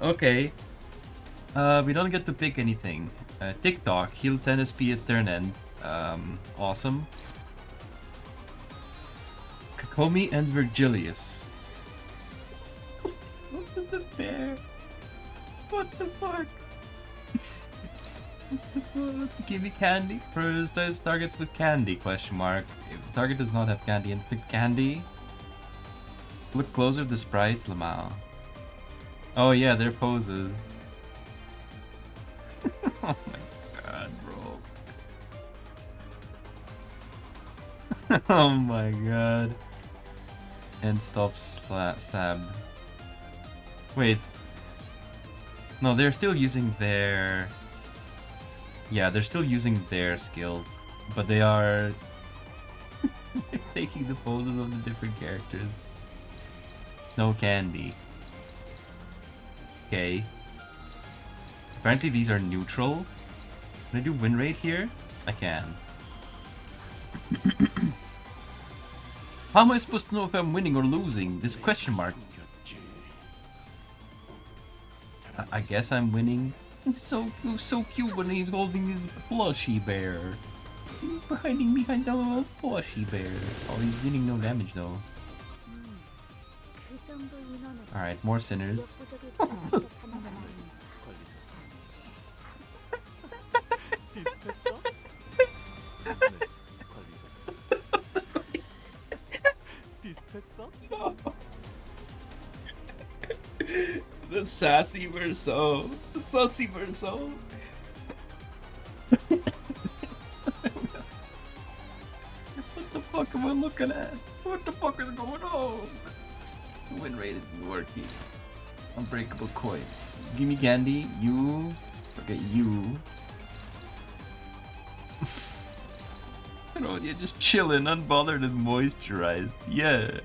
Okay. We don't get to pick anything. TikTok, heal 10 SP at turn end. Awesome. Kakomi and Virgilius. What the bear? What the fuck? Give me candy. First targets with candy, question mark. If the target does not have candy, inflict candy. Look closer at the sprites, Lamau. Oh yeah, their poses. Oh my god, bro. Oh my god. And stop stabbed. Wait. No, they're still using their... Yeah, they're still using their skills. But they are... they're taking the poses of the different characters. No candy. Okay. Apparently these are neutral. Can I do win rate here? I can. How am I supposed to know if I'm winning or losing? This question mark. I guess I'm winning. It's so cute when he's holding his plushy bear. He's hiding behind the little plushy bear. Oh, he's dealing no damage though. Alright, more sinners. No. The sassy verso. The sassy verso. What the fuck am I looking at? What the fuck is going on? The win rate isn't working. Unbreakable coins. Give me candy. You. Look at you. You know, you're just chilling, unbothered and moisturized. Yeah.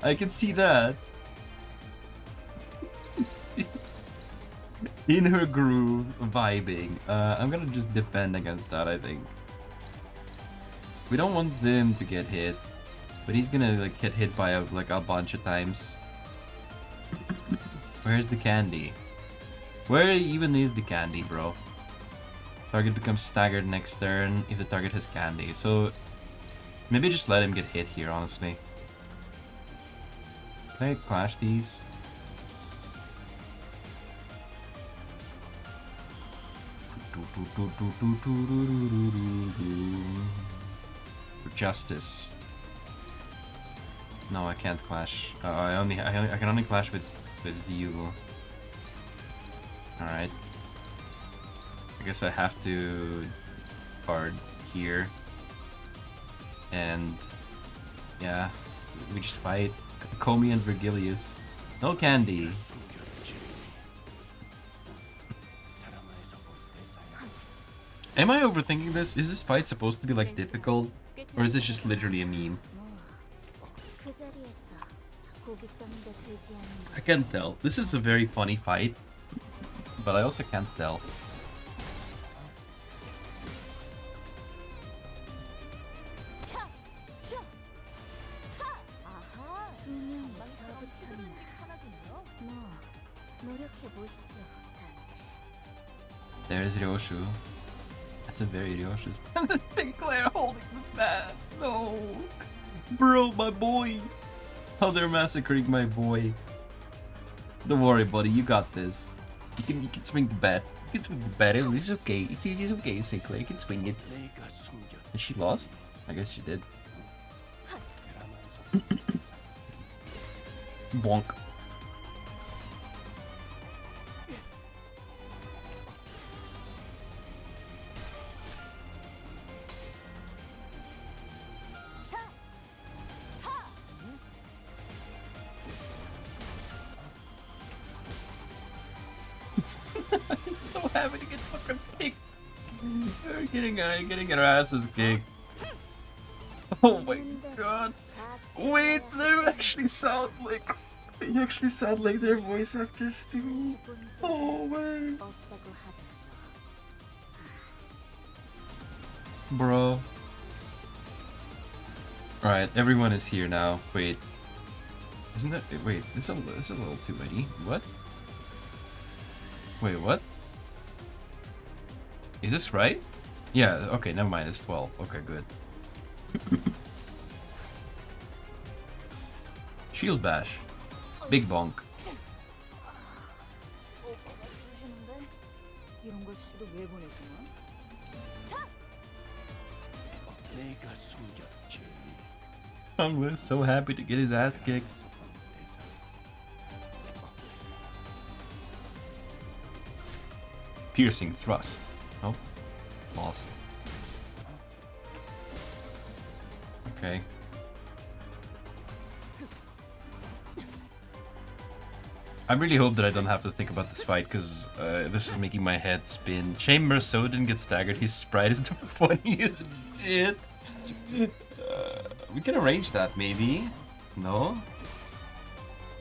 I can see that. In her groove, vibing. I'm gonna just defend against that, I think. We don't want them to get hit. But he's gonna like get hit by a bunch of times. Where's the candy? Where even is the candy, bro? Target becomes staggered next turn if the target has candy. So maybe just let him get hit here, honestly. Can I clash these? For justice. No, I can't clash. I can only clash with you. All right. I guess I have to card here. And yeah, we just fight Comey and Virgilius. No candy. Am I overthinking this? Is this fight supposed to be like difficult? Or is this just literally a meme? I can't tell. This is a very funny fight, but I also can't tell. 노력해 보시죠, 단테. There's Ryoshu. That's a very Ryoshu stand. Sinclair holding the bat. No. Bro, my boy. How they're massacring my boy. Don't worry, buddy. You got this. You can swing the bat. You can swing the bat. It's okay. It's okay, Sinclair. You can swing it. 내가 숨겨 And she lost? I guess she did. Bonk. So happy to get fucking kicked. We're getting our asses kicked. Oh my god. Wait, they actually sound like their voice actors too. Oh man. 없다고 하더라도 Bro. Alright, everyone is here now. Wait. Isn't that wait, this is a little too many. What? Wait, what? Is this right? Yeah, okay, never mind, it's 12. Okay, good. Shield bash. Big bonk. 오빠가 주시는데 이런 걸 자기도 왜 보냈구나. 내가 숨겼지. I'm so happy to get his ass kicked. Piercing thrust. Oh, lost. Okay. I really hope that I don't have to think about this fight, because this is making my head spin. Shame Merceau didn't get staggered. His sprite is the funniest shit. We can arrange that, maybe. No?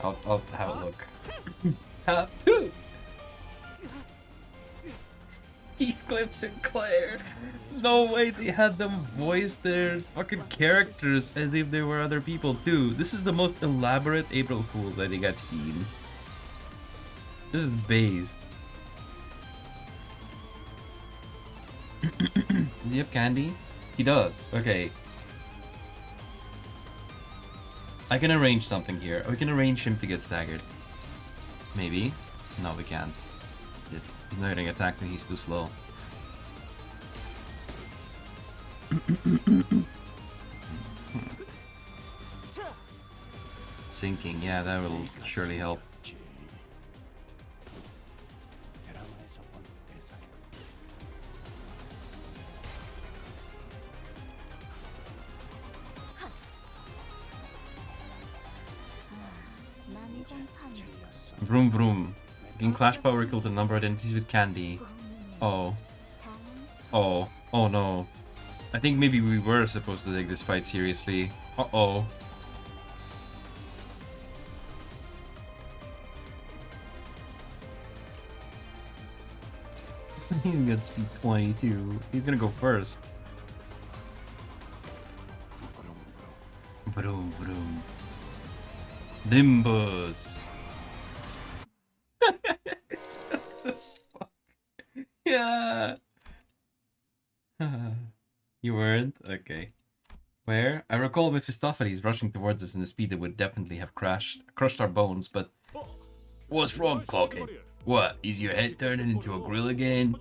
I'll have a look. Heathcliff Sinclair. No way they had them voice their fucking characters as if they were other people too. This is the most elaborate April Fools I think I've seen. This is based. Does he have candy? He does. Okay. I can arrange something here. We can arrange him to get staggered. Maybe. No, we can't. He's not getting attacked when he's too slow. Sinking, yeah, that will surely help. Vroom vroom. You can clash power equal to number of identities with candy. Oh. Oh. Oh no. I think maybe we were supposed to take this fight seriously. Uh-oh. He's gonna speed 22. He's gonna go first. Vroom vroom. Dimbus. Yeah. You weren't? Okay. Where? I recall Mephistopheles rushing towards us in a speed that would definitely have crushed our bones, but... What's wrong, Clockhead? What, is your head turning into a grill again?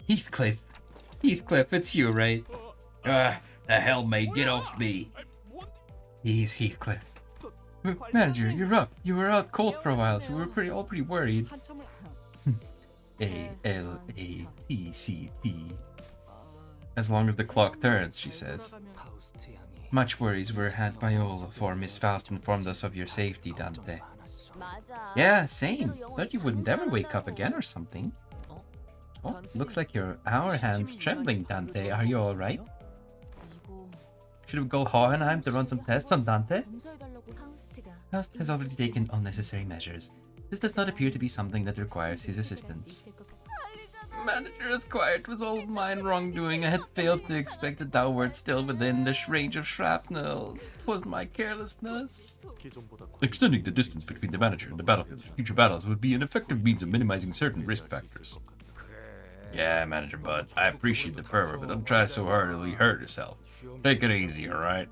Heathcliff! Heathcliff, it's you, right? The hell, mate, get off me! He's Heathcliff. Manager, you're up. You were out cold for a while, so we were all pretty worried. A-L-A-T-C-T. As long as the clock turns, she says. 파우스트 양이 Much worries were had by all, for Miss Faust informed us of your safety, Dante. 맞아. Yeah, same. Thought you wouldn't ever wake up again or something. Oh, looks like our hand's trembling, Dante. Are you alright? Should we go Hohenheim to run some tests on Dante? 검사해달라고 파우스트가 Faust has already taken all necessary measures. This does not appear to be something that requires his assistance. 있을 것 같아. Manager is quiet was all mine wrongdoing. I had failed to expect that thou wert still within the range of shrapnels. 'Twas my carelessness. Extending the distance between the manager and the battlefield for future battles would be an effective means of minimizing certain risk factors. Yeah, Manager Bud, I appreciate the fervor, but don't try so hard or you'll hurt yourself. Take it easy, alright?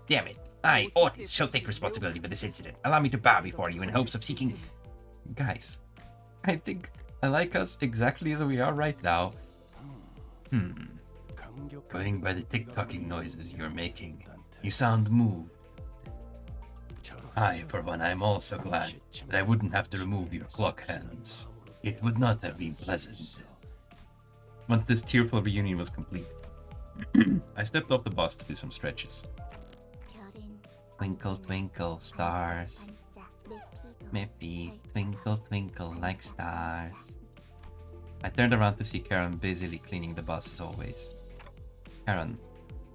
Damn it. I, Otis, shall take responsibility for this incident. Allow me to bow before you in hopes of seeking... Guys, I think I like us exactly as we are right now. Going by the tick-tocking noises you're making, you sound moved. I, for one, am also glad that I wouldn't have to remove your clock hands. It would not have been pleasant. Once this tearful reunion was complete, I stepped off the bus to do some stretches. Twinkle, twinkle, stars. My feet twinkle, twinkle like stars. I turned around to see Karen busily cleaning the bus as always. Karen.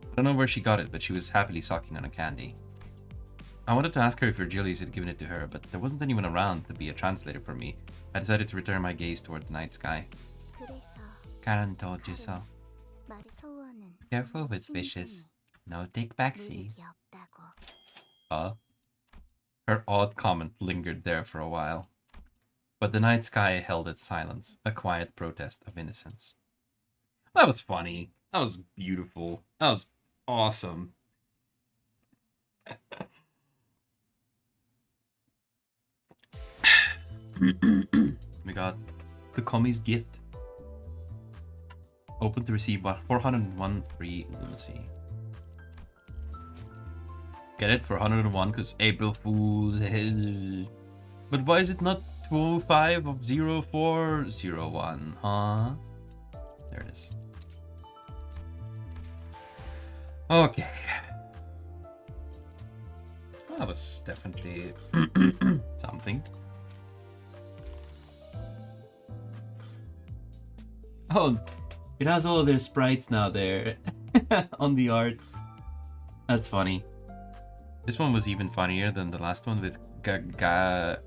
I don't know where she got it, but she was happily sucking on a candy. I wanted to ask her if Virgilius had given it to her, but there wasn't anyone around to be a translator for me. I decided to return my gaze toward the night sky. Karen told you so. Careful with wishes. No take backseat. Her odd comment lingered there for a while. But the night sky held its silence, a quiet protest of innocence. That was funny. That was beautiful. That was awesome. We got the Komi's gift. Open to receive 401 free lunacy. Get it for 101 because April Fool's. But why is it not 205 of 0401, huh? There it is. Okay. That was definitely something. Oh, it has all of their sprites now there on the art. That's funny. This one was even funnier than the last one with Gilius.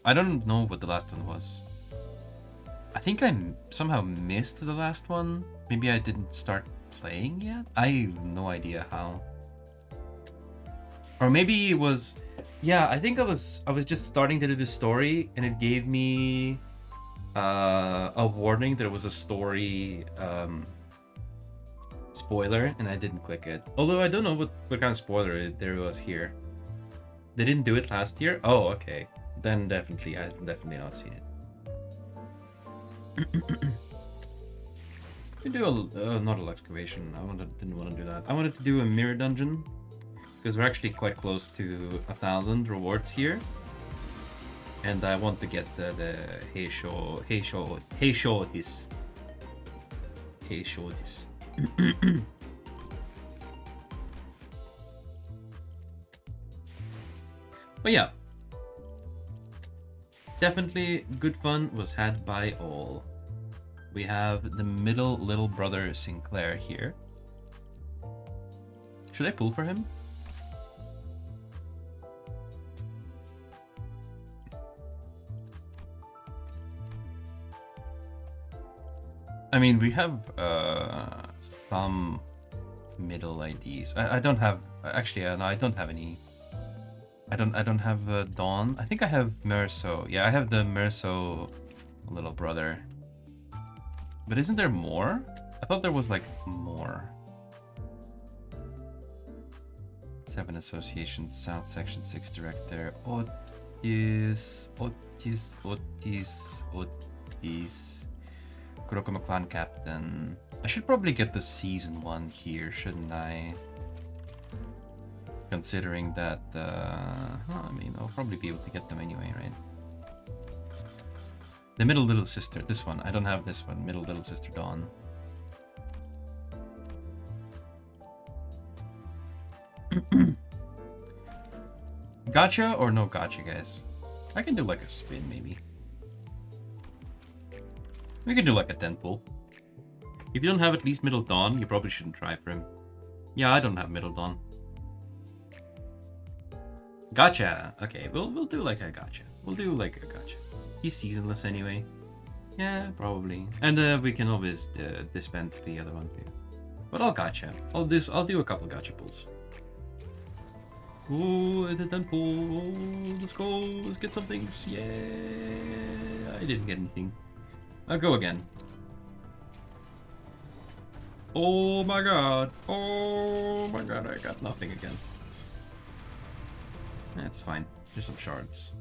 I don't know what the last one was. I think I somehow missed the last one. Maybe I didn't start playing yet? I have no idea how. Or maybe it was... Yeah, I think I was just starting to do the story and it gave me a warning that it was a story spoiler and I didn't click it. Although I don't know what kind of spoiler there was here. They didn't do it last year? Oh, okay. Then definitely, I've definitely not seen it. We do a not a excavation. Didn't want to do that. I wanted to do a mirror dungeon because we're actually quite close to 1,000 rewards here, and I want to get the Heishotis. But yeah, definitely good fun was had by all. We have the middle little brother Sinclair here. Should I pull for him? I mean, we have some middle IDs. I don't have actually. No, I don't have any. I don't have Dawn. I think I have Merso. Yeah, I have the Merso little brother. But isn't there more? I thought there was like more. 7 Association South Section 6 Director. Otis. Kurokuma Clan Captain. I should probably get the Season 1 here, shouldn't I? Considering that, I mean, I'll probably be able to get them anyway, right? The middle little sister, this one. I don't have this one. Middle little sister Dawn. Gotcha or no gotcha, guys? I can do like a spin, maybe. We can do like a 10 pull. If you don't have at least middle Dawn, you probably shouldn't try for him. Yeah, I don't have middle Dawn. Gotcha. Okay, we'll do like a gotcha. We'll do like a gotcha. He's seasonless anyway. Yeah, probably. And we can always dispense the other one too. But I'll gotcha. I'll do a couple gotcha pulls. Ooh, it's a 10 pull. Let's go. Let's get some things. Yeah. I didn't get anything. I'll go again. Oh my god. Oh my god, I got nothing again. That's fine. Just some shards.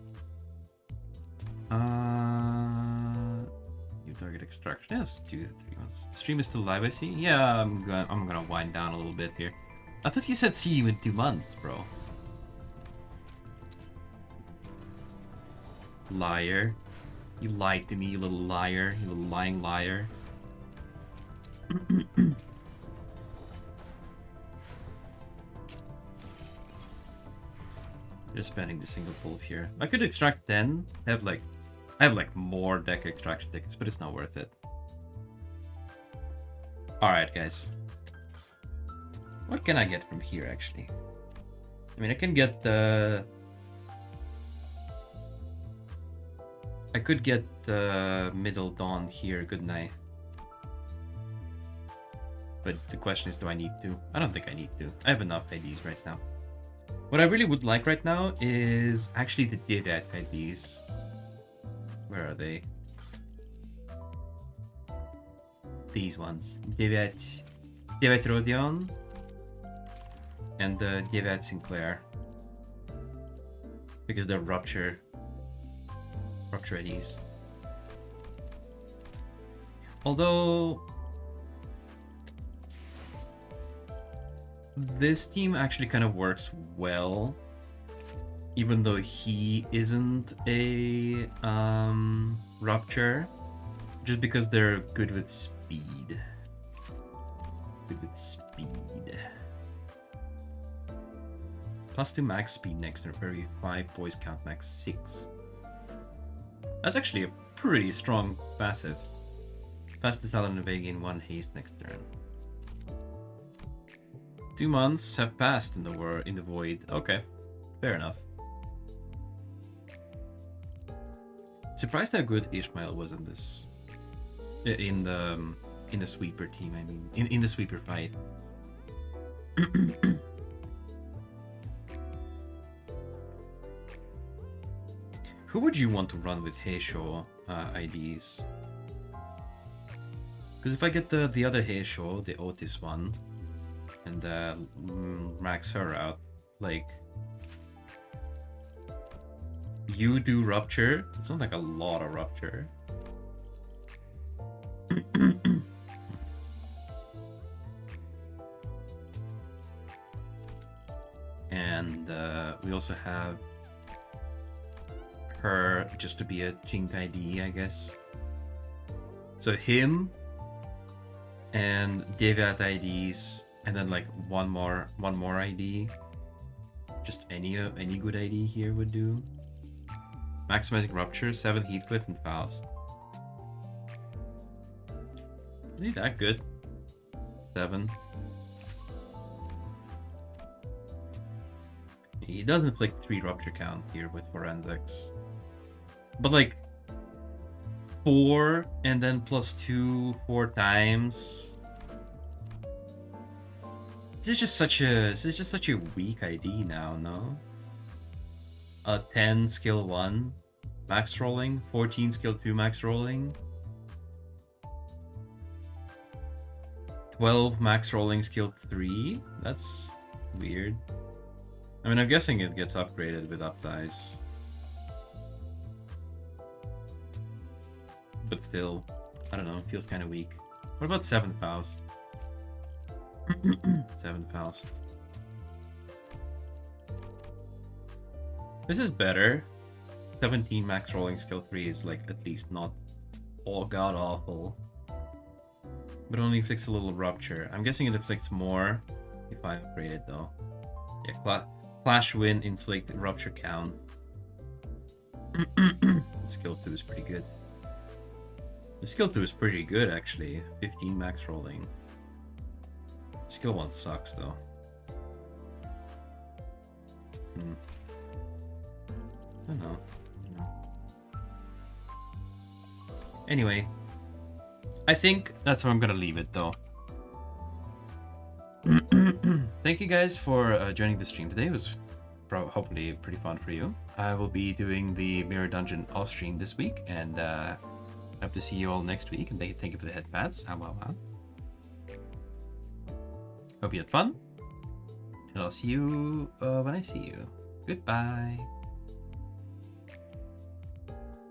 New target extraction. Let's do the 3 ones. Stream is still live, I see. Yeah, I'm gonna wind down a little bit here. I thought you said see you in 2 months, bro. Liar. You lied to me, you little liar. You little lying liar. Just spending the single pull here. I could extract 10. I have like more deck extraction tickets, but it's not worth it. Alright, guys. What can I get from here, actually? I mean, I can get the... I could get the Middle Dawn here, couldn't I? But the question is, do I need to? I don't think I need to. I have enough IDs right now. What I really would like right now is actually the Divat IDs. Where are they? These ones. Divat Rodion and the Divat Sinclair. Because they're Rupture IDs. Although this team actually kind of works well, even though he isn't a Rupture, just because they're good with speed. Good with speed. +2 max speed next turn, very 5 boys count max 6. That's actually a pretty strong passive. Pass this out on the gain 1 haste next turn. 2 months have passed in the void. Okay, fair enough. Surprised how good Ishmael was in this, in the sweeper team. I mean, in the sweeper fight. Who would you want to run with Heisho IDs? Because if I get the other Heisho, the Otis one, and max her out, like, you do Rupture. It's not like a lot of Rupture. And we also have her just to be a Chink ID, I guess. So him and Devat IDs, and then like one more ID. Just any good ID here would do. Maximizing Rupture, 7 Heathcliff and Faust. Ain't that good? 7. He does inflict 3 Rupture count here with Forensics. But like 4 and then +2 4 times. This is just such a weak ID now, no? 10 skill 1 max rolling, 14 skill 2 max rolling, 12 max rolling skill 3. That's weird. I mean, I'm guessing it gets upgraded with up dice. But still, I don't know, it feels kind of weak. What about 7 Faust? 7 Faust. This is better. 17 max rolling skill 3 is like at least not all god awful. But only inflicts a little Rupture. I'm guessing it inflicts more if I upgrade it though. Yeah, Clash Win, inflict, Rupture count. Skill 2 is pretty good. The skill 2 is pretty good actually. 15 max rolling. Skill 1 sucks though. I don't know. Anyway, I think that's where I'm gonna leave it though. Thank you guys for joining the stream today. It was hopefully pretty fun for you. I will be doing the Mirror Dungeon off stream this week, and hope to see you all next week. And thank you for the headpads. Wow. Hope you had fun, and I'll see you when I see you. Goodbye.